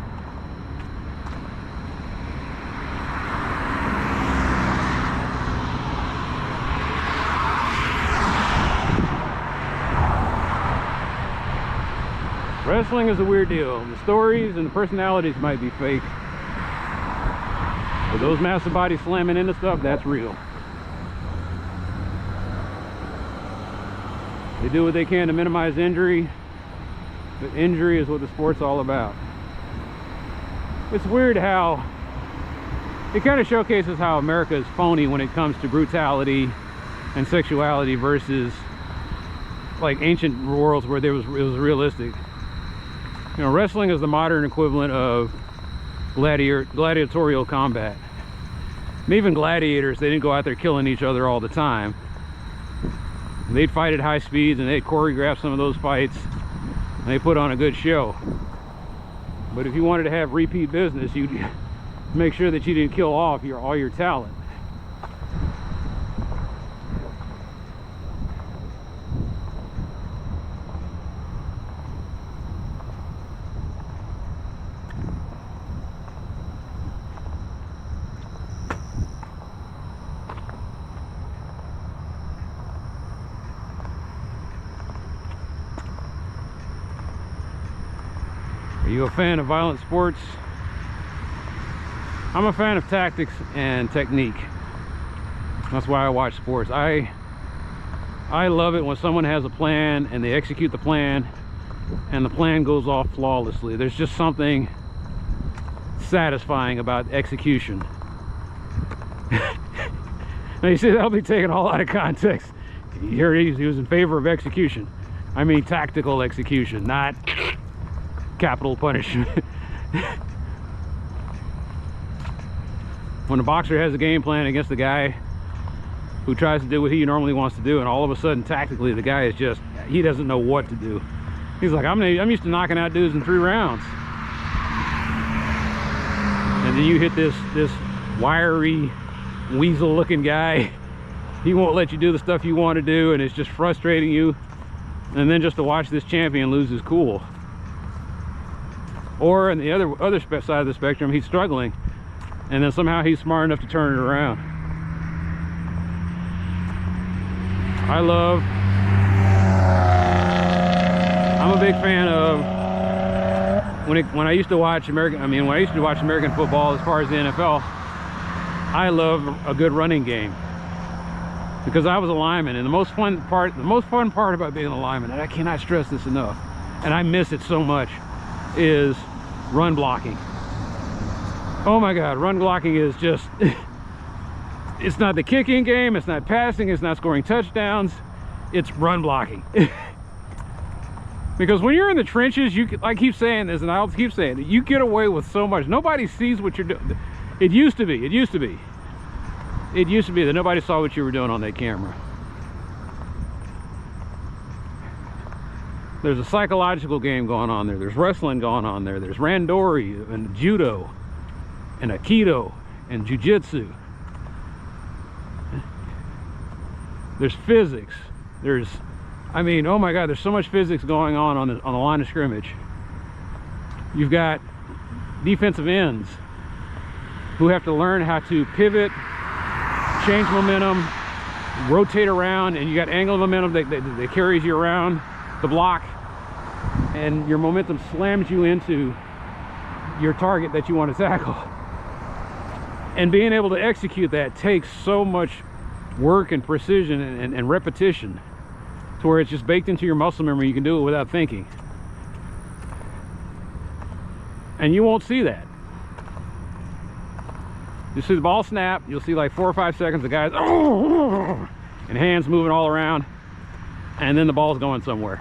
Wrestling is a weird deal. The stories and the personalities might be fake, but those massive bodies slamming into stuff, that's real. They do what they can to minimize injury, but injury is what the sport's all about. It's weird how it kind of showcases how America is phony when it comes to brutality and sexuality versus like ancient worlds where it was realistic. You know, wrestling is the modern equivalent of gladiatorial combat. And even gladiators, they didn't go out there killing each other all the time. They'd fight at high speeds and they'd choreograph some of those fights and they put on a good show. But if you wanted to have repeat business, you'd make sure that you didn't kill off all your talent. Are you a fan of violent sports? I'm a fan of tactics and technique. That's why I watch sports. I love it when someone has a plan and they execute the plan and the plan goes off flawlessly. There's just something satisfying about execution. Now you see, that'll be taken all out of context. Here he was in favor of execution. I mean tactical execution, not capital punishment. When a boxer has a game plan against the guy who tries to do what he normally wants to do, and all of a sudden tactically the guy is just, he doesn't know what to do. He's like, I'm used to knocking out dudes in 3 rounds. And then you hit this wiry, weasel looking guy. He won't let you do the stuff you want to do, and it's just frustrating you. And then just to watch this champion lose his cool. Or on the other side of the spectrum, he's struggling, and then somehow he's smart enough to turn it around. I'm a big fan of when I used to watch American football as far as the NFL. I love a good running game because I was a lineman, and the most fun part about being a lineman, and I cannot stress this enough, and I miss it so much, is run blocking. Oh my God, run blocking is just, it's not the kicking game, it's not passing, it's not scoring touchdowns, it's run blocking. Because when you're in the trenches, I keep saying this and I'll keep saying it, you get away with so much. Nobody sees what you're doing. It used to be that nobody saw what you were doing on that camera. There's a psychological game going on there. There's wrestling going on there. There's randori and judo and aikido and jiu-jitsu. There's physics. I mean, oh my God, there's so much physics going on the line of scrimmage. You've got defensive ends who have to learn how to pivot, change momentum, rotate around, and you got angle momentum that carries you around the block, and your momentum slams you into your target that you want to tackle. And being able to execute that takes so much work and precision and repetition, to where it's just baked into your muscle memory. You can do it without thinking, and you won't see that. You see the ball snap, you'll see like 4 or 5 seconds the guys and hands moving all around, and then the ball's going somewhere.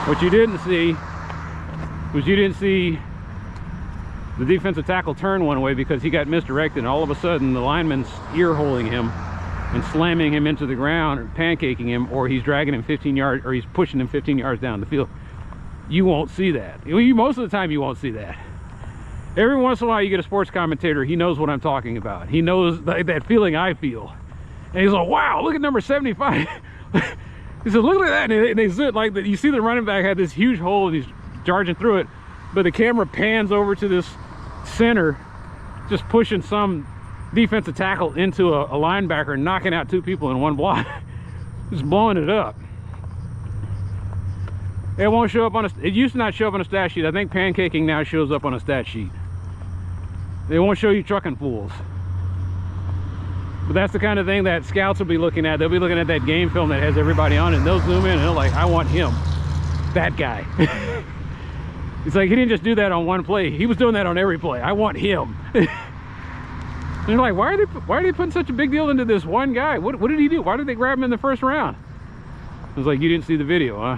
What you didn't see was the defensive tackle turn one way because he got misdirected, and all of a sudden the lineman's ear holding him and slamming him into the ground or pancaking him, or he's dragging him 15 yards, or he's pushing him 15 yards down the field. You won't see that. Most of the time you won't see that. Every once in a while you get a sports commentator, he knows what I'm talking about. He knows that feeling I feel. And he's like, wow, look at number 75. He said, look at that. And they zoom, like, you see the running back had this huge hole and he's charging through it, but the camera pans over to this center, just pushing some defensive tackle into a linebacker, knocking out 2 people in one block. Just blowing it up. It won't show up on it used to not show up on a stat sheet. I think pancaking now shows up on a stat sheet. They won't show you trucking fools. But that's the kind of thing that scouts will be looking at. They'll be looking at that game film that has everybody on it, and they'll zoom in and they're like, I want him. That guy. It's like he didn't just do that on one play. He was doing that on every play. I want him. And you're like, why are they putting such a big deal into this one guy? What did he do? Why did they grab him in the first round? I was like, you didn't see the video, huh?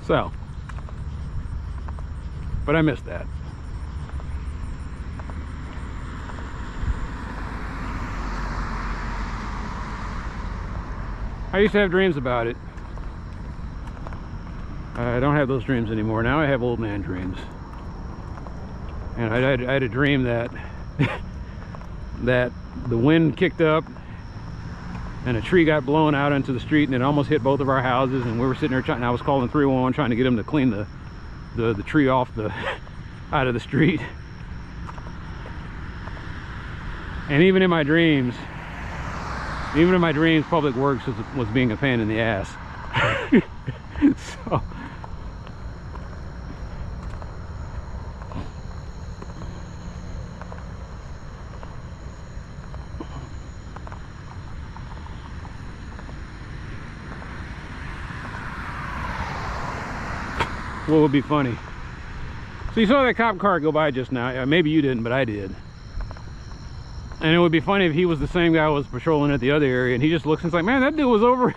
So, but I missed that. I used to have dreams about it. I don't have those dreams anymore. Now I have old man dreams. And I had a dream that that the wind kicked up and a tree got blown out into the street and it almost hit both of our houses, and we were sitting there trying, I was calling 311 trying to get them to clean the tree off the out of the street. And even in my dreams, Public Works was being a pain in the ass. So what would be funny? So you saw that cop car go by just now. Maybe you didn't, but I did. And it would be funny if he was the same guy who was patrolling at the other area, and he just looks and is like, man, that dude was over.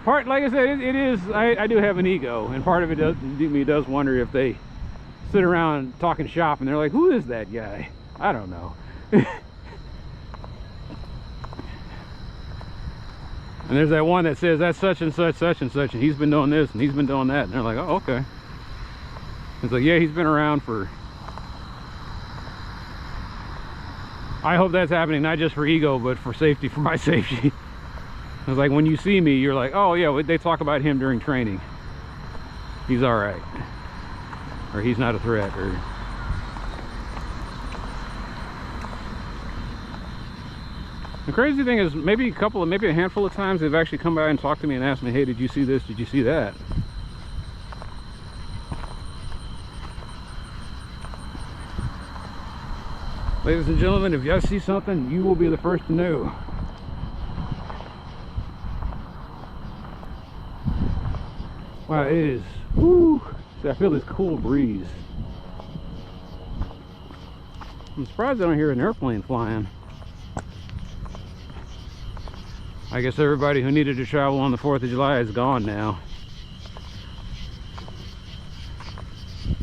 Like I said, it is, I do have an ego, and part of it does wonder if they sit around talking shop and they're like, who is that guy? I don't know. And there's that one that says that's such and such, and he's been doing this and he's been doing that, and they're like, oh, okay. It's like, yeah, he's been around for. I hope that's happening not just for ego, but for safety, for my safety. It's like when you see me, you're like, oh yeah, they talk about him during training. He's all right, or he's not a threat, or. The crazy thing is, maybe a handful of times they've actually come by and talked to me and asked me, hey, did you see this? Did you see that? Ladies and gentlemen, if y'all see something, you will be the first to know. Wow, it is. Woo! See, I feel this cool breeze. I'm surprised I don't hear an airplane flying. I guess everybody who needed to travel on the 4th of July is gone now.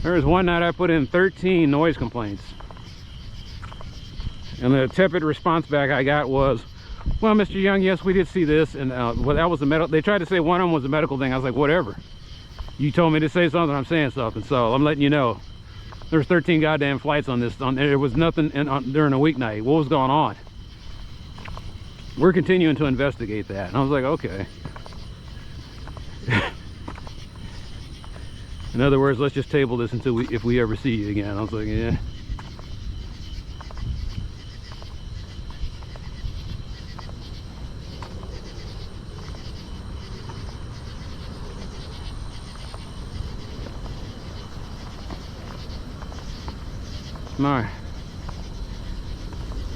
There was one night I put in 13 noise complaints. And the tepid response back I got was, well, Mr. Young, yes, we did see this. And well, that was a medical, they tried to say one of them was a medical thing. I was like, whatever. You told me to say something, I'm saying something. So I'm letting you know. There's 13 goddamn flights on this. There was nothing during a weeknight. What was going on? We're continuing to investigate that. And I was like, okay. In other words, let's just table this until if we ever see you again. I was like, yeah.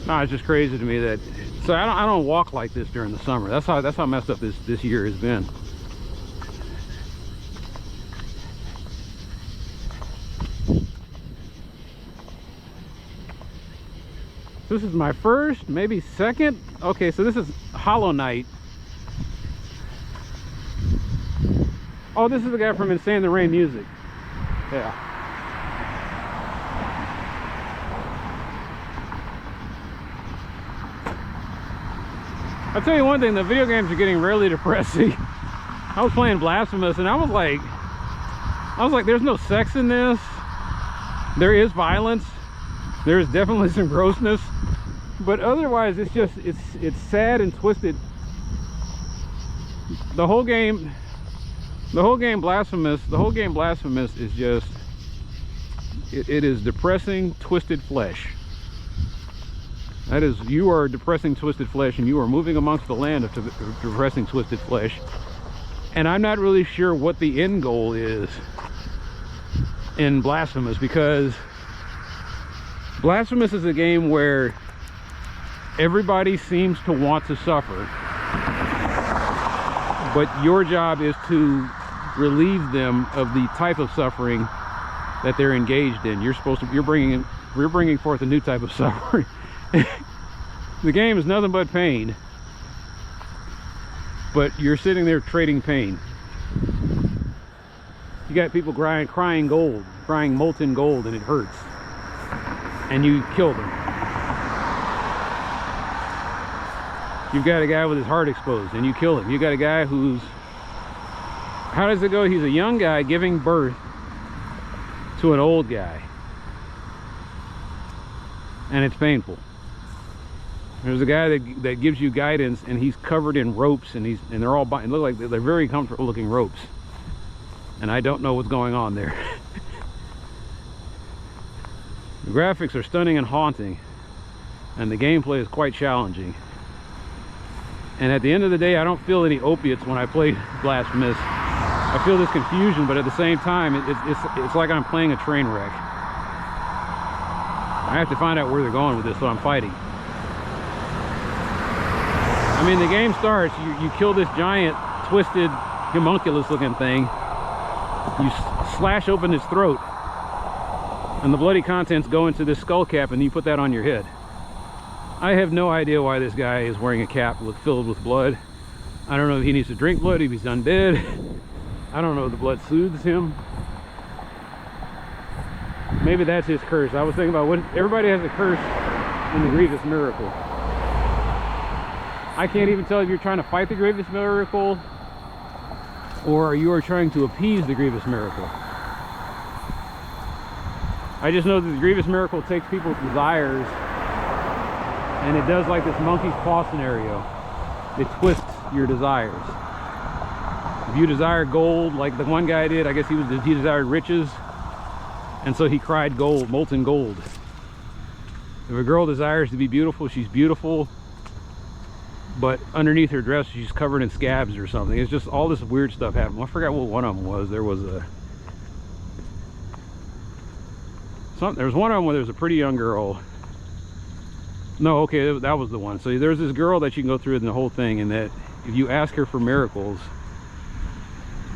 No, it's just crazy to me that. So I don't walk like this during the summer. That's how messed up this year has been. This is my first, maybe second. Okay, so this is Hollow Night. Oh, this is the guy from Insane the Rain Music. Yeah. I'll tell you one thing, the video games are getting really depressing. I was playing Blasphemous and I was like, there's no sex in this. There is violence. There is definitely some grossness. But otherwise, it's just, it's sad and twisted. The whole game Blasphemous is just, it is depressing, twisted flesh. That is, you are depressing, twisted flesh, and you are moving amongst the land of depressing, twisted flesh. And I'm not really sure what the end goal is. in Blasphemous, because Blasphemous is a game where everybody seems to want to suffer, but your job is to relieve them of the type of suffering that they're engaged in. You're bringing forth a new type of suffering. The game is nothing but pain, but you're sitting there trading pain. You got people crying gold, crying molten gold, and it hurts, and you kill them. You've got a guy with his heart exposed, and you kill him. You got a guy who's, how does it go? He's a young guy giving birth to an old guy, and it's painful. There's a guy that gives you guidance, and he's covered in ropes, and they're all look like they're very comfortable looking ropes, and I don't know what's going on there. The graphics are stunning and haunting, and the gameplay is quite challenging. And at the end of the day, I don't feel any opiates when I play Blasphemous. I feel this confusion, but at the same time, it's like I'm playing a train wreck. I have to find out where they're going with this, so I'm fighting. I mean, the game starts, you kill this giant, twisted, homunculus looking thing. You slash open his throat, and the bloody contents go into this skull cap, and you put that on your head. I have no idea why this guy is wearing a cap filled with blood. I don't know if he needs to drink blood, if he's undead. I don't know if the blood soothes him. Maybe that's his curse. I was thinking about what everybody has a curse in the Grievous Miracle. I can't even tell if you're trying to fight the Grievous Miracle or you are trying to appease the Grievous Miracle. I just know that the Grievous Miracle takes people's desires, and it does like this monkey's paw scenario. It twists your desires. If you desire gold, like the one guy did, I guess he desired riches, and so he cried gold, molten gold. If a girl desires to be beautiful, she's beautiful, but underneath her dress she's covered in scabs or something. It's just all this weird stuff happening. I forgot what one of them was. There was one of them where there was a pretty young girl. No, okay, that was the one. So there's this girl that you can go through in the whole thing, and that if you ask her for miracles,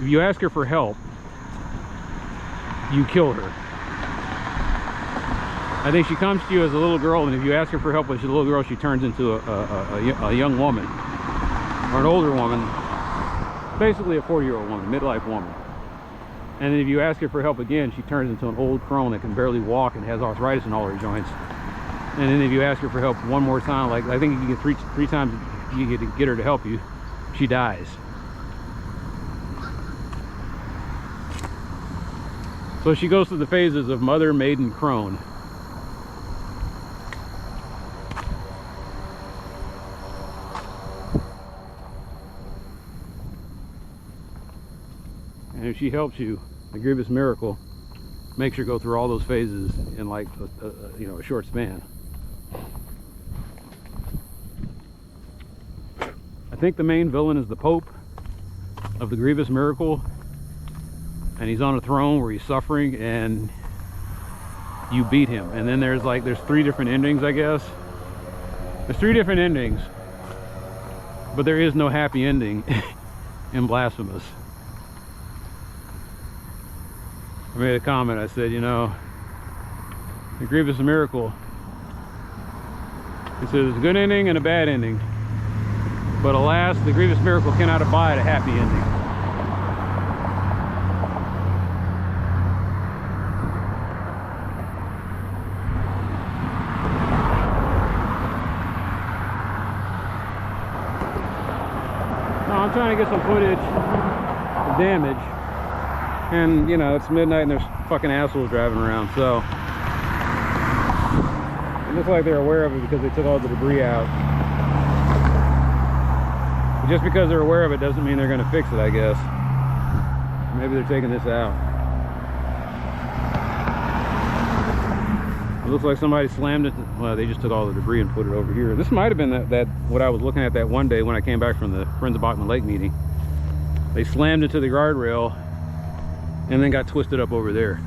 if you ask her for help, you kill her. I think she comes to you as a little girl, and if you ask her for help when she's a little girl, she turns into a young woman, or an older woman, basically a 40-year-old woman, midlife woman. And then if you ask her for help again, she turns into an old crone that can barely walk and has arthritis in all her joints. And then if you ask her for help one more time, like I think you can get three times you get her to help you, she dies. So she goes through the phases of mother, maiden, crone. And if she helps you, the Grievous Miracle makes her go through all those phases in like a short span. I think the main villain is the Pope of the Grievous Miracle, and he's on a throne where he's suffering, and you beat him. And then there's three different endings, I guess. There's three different endings, but there is no happy ending in Blasphemous. I made a comment. I said, the Grievous Miracle, it says there's a good ending and a bad ending, but alas, the Grievous Miracle cannot abide a happy ending. Now, I'm trying to get some footage of damage. And it's midnight and there's fucking assholes driving around, so it looks like they're aware of it because they took all the debris out. But just because they're aware of it doesn't mean they're going to fix it, I guess. Maybe they're taking this out. It looks like somebody slammed it. Well, they just took all the debris and put it over here. This might have been that what I was looking at that one day when I came back from the Friends of Bachman Lake meeting. They slammed into the guardrail and then got twisted up over there.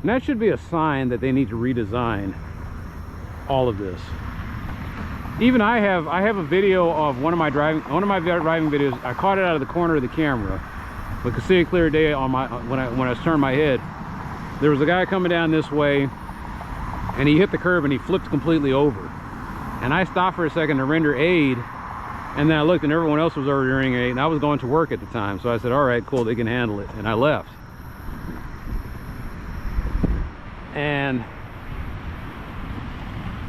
And that should be a sign that they need to redesign all of this. Even I have a video of one of my driving videos. I caught it out of the corner of the camera. But could see a clear day on my when I was turning my head. There was a guy coming down this way, and he hit the curb and he flipped completely over. And I stopped for a second to render aid, and then I looked and everyone else was already rendering aid, and I was going to work at the time. So I said, all right, cool, they can handle it, and I left.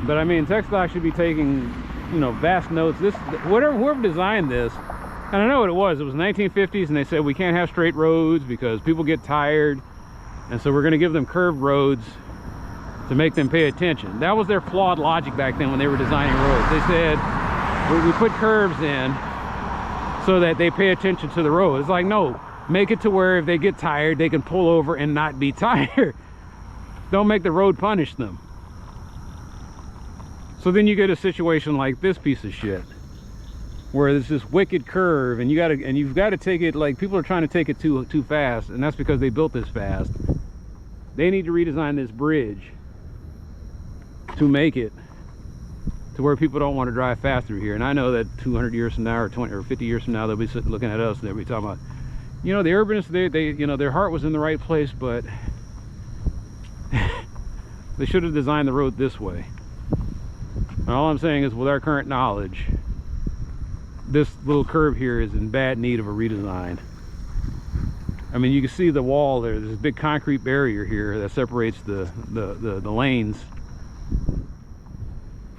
But I mean, TechStock should be taking, you know, vast notes. Whoever designed this, and I know what it was. It was 1950s, and they said we can't have straight roads because people get tired, and so we're going to give them curved roads to make them pay attention. That was their flawed logic back then when they were designing roads. They said we put curves in so that they pay attention to the road. It's like, no, make it to where if they get tired, they can pull over and not be tired. Don't make the road punish them. So then you get a situation like this piece of shit, where there's this wicked curve, and you've got to take it, like, people are trying to take it too fast, and that's because they built this fast. They need to redesign this bridge to make it to where people don't want to drive fast through here. And I know that 200 years from now, or 20 or 50 years from now, they'll be sitting looking at us and they'll be talking about, you know, the urbanists, they you know, their heart was in the right place, but they should have designed the road this way. And all I'm saying is, with our current knowledge, this little curve here is in bad need of a redesign. I mean, you can see the wall there. There's a big concrete barrier here that separates the lanes,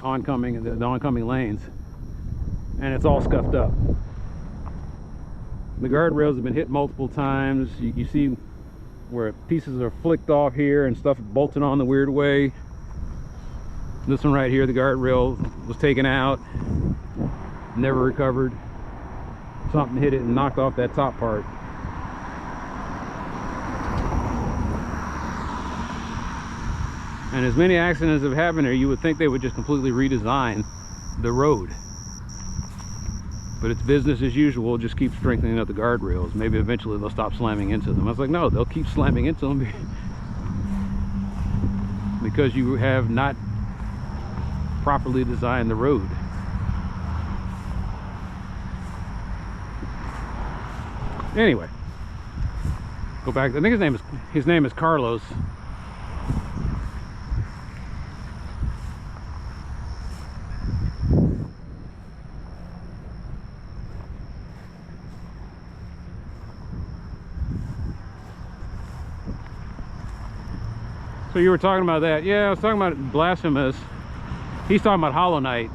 the oncoming lanes, and it's all scuffed up. The guardrails have been hit multiple times. You see where pieces are flicked off here and stuff bolted on the weird way. This one right here, the guardrail was taken out, never recovered. Something hit it and knocked off that top part. And as many accidents have happened here, you would think they would just completely redesign the road. But it's business as usual, just keep strengthening up the guardrails. Maybe eventually they'll stop slamming into them. I was like, no, they'll keep slamming into them because you have not properly designed the road. Anyway, go back. I think his name is Carlos. So you were talking about that. Yeah, I was talking about Blasphemous. He's talking about Hollow Knight.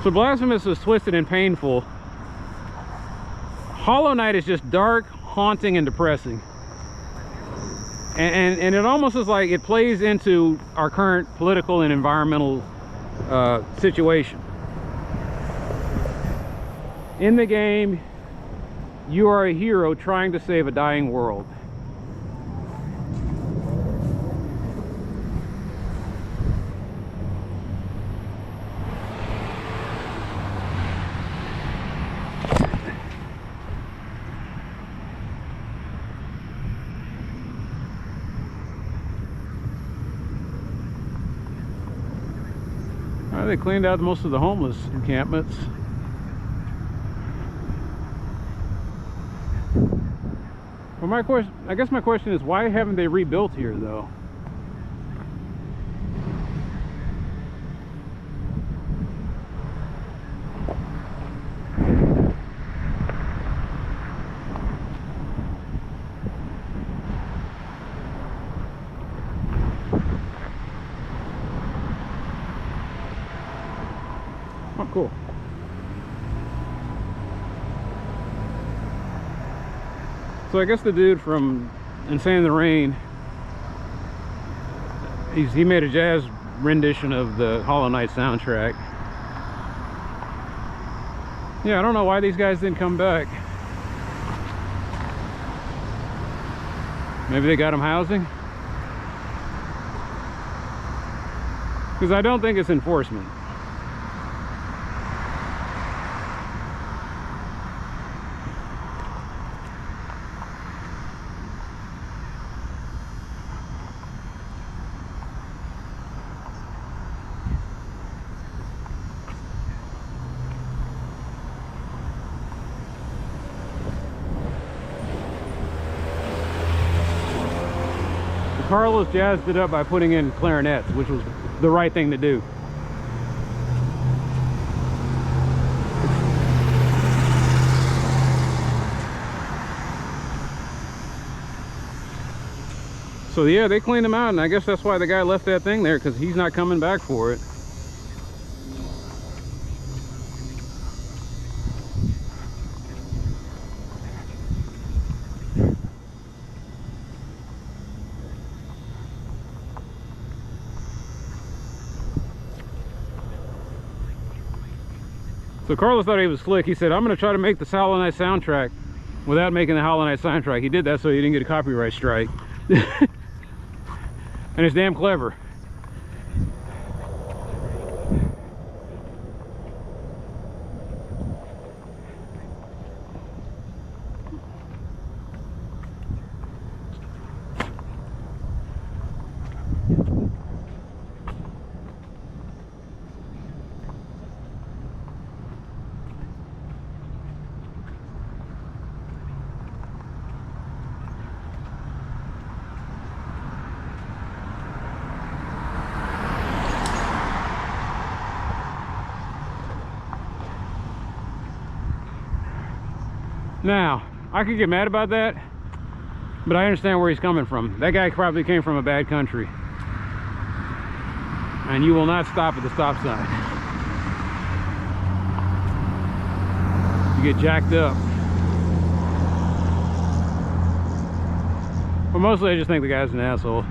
So Blasphemous is twisted and painful. Hollow Knight is just dark, haunting, and depressing. And it almost is like it plays into our current political and environmental situation. In the game, you are a hero trying to save a dying world. They cleaned out most of the homeless encampments. Well, I guess my question is, why haven't they rebuilt here though? Oh, cool. So I guess the dude from Insane in the Rain, he made a jazz rendition of the Hollow Knight soundtrack. Yeah, I don't know why these guys didn't come back. Maybe they got them housing. Because I don't think it's enforcement. Carlos jazzed it up by putting in clarinets, which was the right thing to do. So yeah, they cleaned them out, and I guess that's why the guy left that thing there, because he's not coming back for it. So Carlos thought he was slick. He said, I'm going to try to make the Hollow Knight soundtrack without making the Hollow Knight soundtrack. He did that so he didn't get a copyright strike. And it's damn clever. Now, I could get mad about that, but I understand where he's coming from. That guy probably came from a bad country. And you will not stop at the stop sign. You get jacked up. But mostly I just think the guy's an asshole.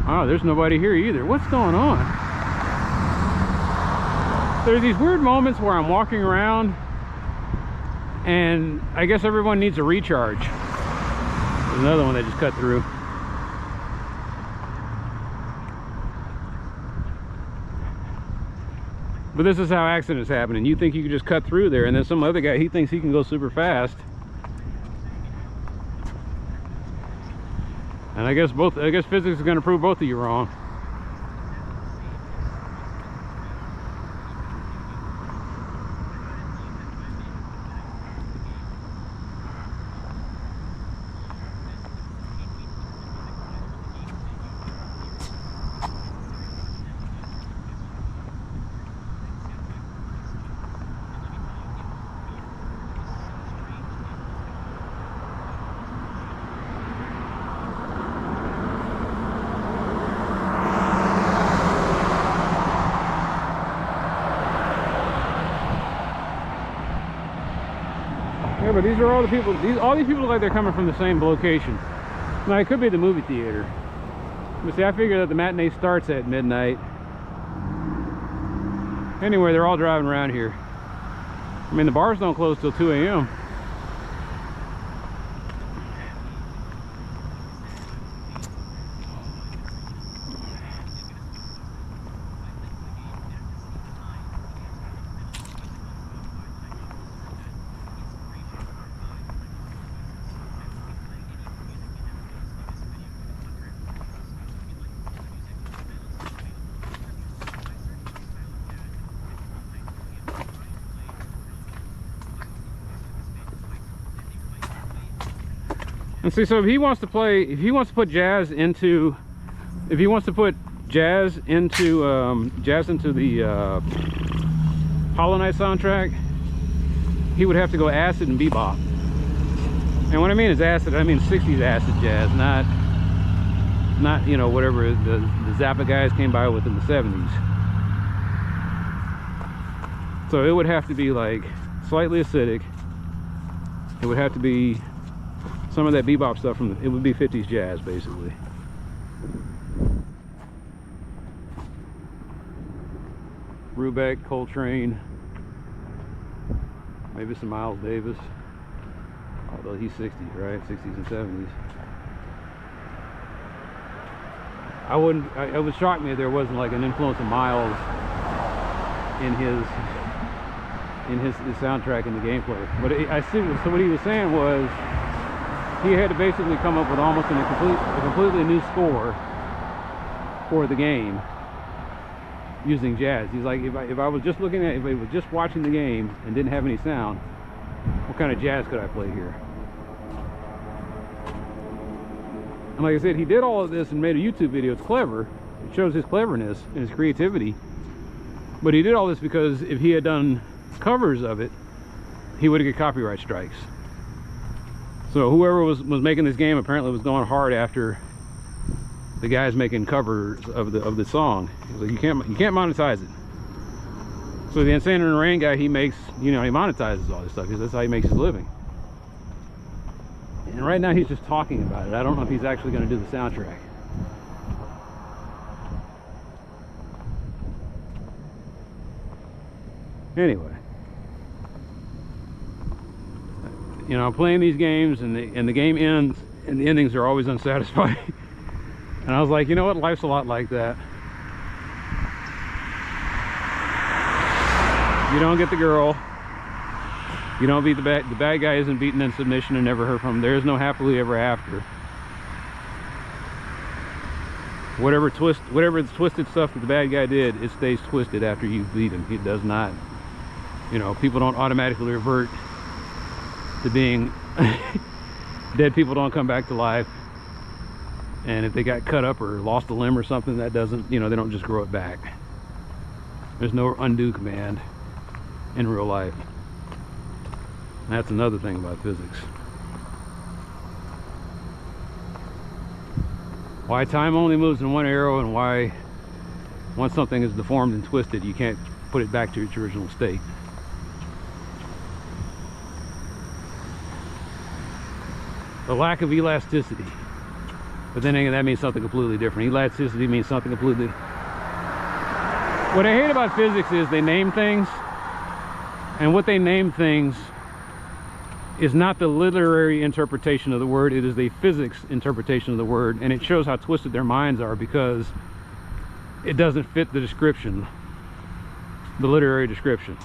Oh, there's nobody here either. What's going on? There's these weird moments where I'm walking around and I guess everyone needs a recharge. There's another one that just cut through. But this is how accidents happen, and you think you can just cut through there, and then some other guy, he thinks he can go super fast. And I guess physics is going to prove both of you wrong. Yeah, but these are all the people, all these people look like they're coming from the same location. Now, it could be the movie theater. But see, I figure that the matinee starts at midnight. Anyway, they're all driving around here. I mean, the bars don't close till 2 a.m. And see, so if he wants to put jazz into the Hollow Knight soundtrack, he would have to go acid and bebop. And what I mean is acid, I mean 60s acid jazz, not you know, whatever the Zappa guys came by with in the 70s. So it would have to be like slightly acidic. It would have to be some of that bebop stuff from it would be 50s jazz, basically. Brubeck, Coltrane, maybe some Miles Davis, although he's 60s, right? 60s and 70s. It would shock me if there wasn't like an influence of Miles in his soundtrack and the gameplay. But I see. So what he was saying was he had to basically come up with almost a completely new score for the game using jazz. He's like, if I was just watching the game and didn't have any sound, what kind of jazz could I play here? And like I said, he did all of this and made a YouTube video. It's clever. It shows his cleverness and his creativity. But he did all this because if he had done covers of it, he would have get copyright strikes. So whoever was making this game apparently was going hard after the guys making covers of the song. He was like, you can't monetize it. So the Insane in the Rain guy, he makes, you know, he monetizes all this stuff because that's how he makes his living. And right now he's just talking about it. I don't know if he's actually going to do the soundtrack. Anyway, you know, I'm playing these games and the game ends and the endings are always unsatisfying. And I was like, you know what, life's a lot like that. You don't get the girl, you don't beat the bad guy isn't beaten in submission and never heard from him. There is no happily ever after. Whatever the twisted stuff that the bad guy did, it stays twisted after you beat him. It does not, you know, people don't automatically revert to being dead. People don't come back to life. And if they got cut up or lost a limb or something, that doesn't, you know, they don't just grow it back. There's no undo command in real life. And that's another thing about physics. Why time only moves in one arrow, and why once something is deformed and twisted, you can't put it back to its original state. The lack of elasticity. But then again, that means something completely different. Elasticity means something completely... What I hate about physics is they name things, and what they name things is not the literary interpretation of the word, it is the physics interpretation of the word, and it shows how twisted their minds are because it doesn't fit the description, the literary description.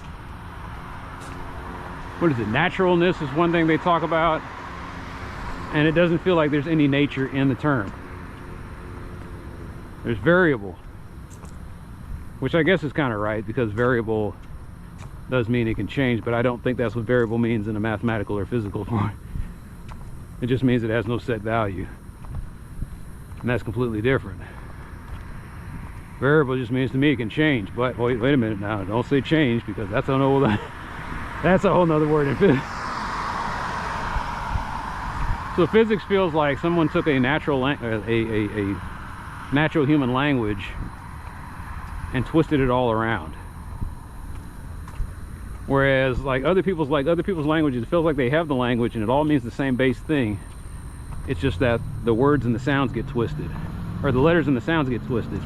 What is it? Naturalness is one thing they talk about, and it doesn't feel like there's any nature in the term. There's variable, which I guess is kind of right, because variable does mean it can change, but I don't think that's what variable means in a mathematical or physical form. It just means it has no set value, and that's completely different. Variable just means to me it can change, but wait a minute now, don't say change, because that's a whole nother word in physics. So physics feels like someone took a natural human language and twisted it all around. Whereas other people's languages, it feels like they have the language and it all means the same base thing. It's just that the words and the sounds get twisted, or the letters and the sounds get twisted.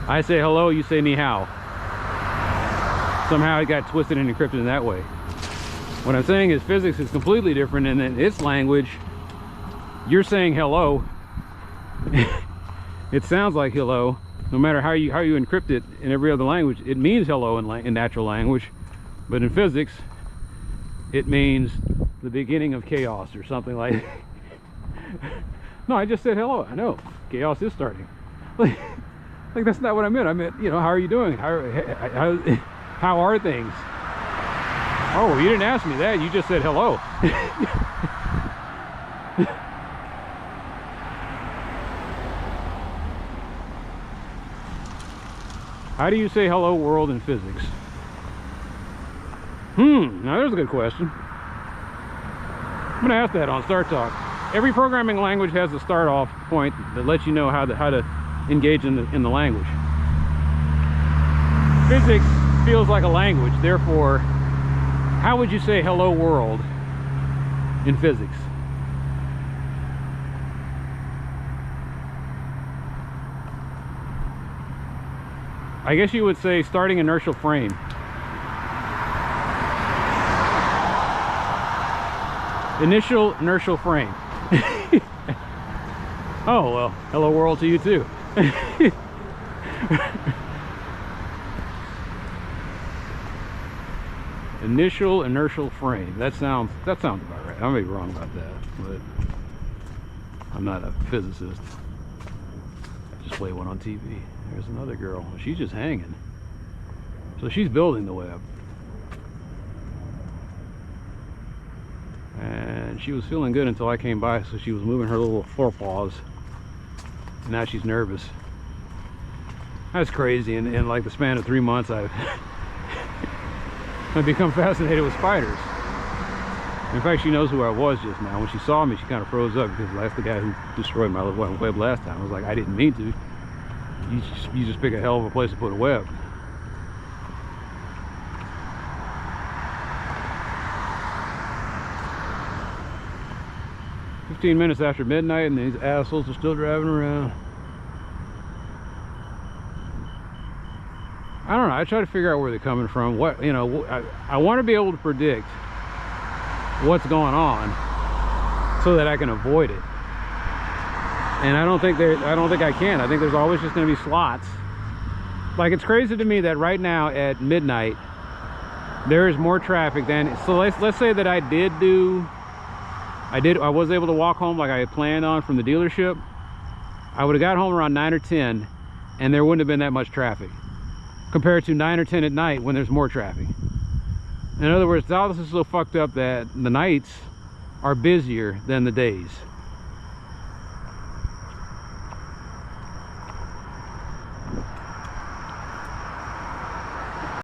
I say hello, you say ni hao. Somehow it got twisted and encrypted in that way. What I'm saying is physics is completely different in that its language, you're saying hello. It sounds like hello. No matter how you encrypt it in every other language, it means hello in natural language. But in physics, it means the beginning of chaos or something like that. No, I just said hello. I know. Chaos is starting. Like that's not what I meant. I meant, you know, how are you doing? How are things? Oh, you didn't ask me that. You just said hello. How do you say hello world in physics? Now there's a good question. I'm gonna ask that on Start Talk. Every programming language has a start off point that lets you know how to engage in the language. Physics feels like a language, therefore, how would you say hello world in physics? I guess you would say starting inertial frame. Initial inertial frame. Oh, well, hello world to you too. Initial inertial frame. That sounds about right. I may be wrong about that, but I'm not a physicist. Just play one on TV. There's another girl. She's just hanging. So she's building the web. And she was feeling good until I came by, so she was moving her little forepaws. And now she's nervous. That's crazy. In like the span of 3 months, I've become fascinated with spiders. In fact, she knows who I was just now. When she saw me, she kind of froze up because that's the guy who destroyed my web last time. I was like, I didn't mean to. You just pick a hell of a place to put a web. "15 minutes after midnight and these assholes are still driving around." I don't know. I try to figure out where they're coming from. What, you know, I want to be able to predict what's going on so that I can avoid it. And I don't think I can. I think there's always just going to be slots. Like, it's crazy to me that right now at midnight there is more traffic than, so let's say that I was able to walk home like I had planned on from the dealership. I would have got home around 9 or 10 and there wouldn't have been that much traffic compared to 9 or 10 at night when there's more traffic. In other words, Dallas is so fucked up that the nights are busier than the days.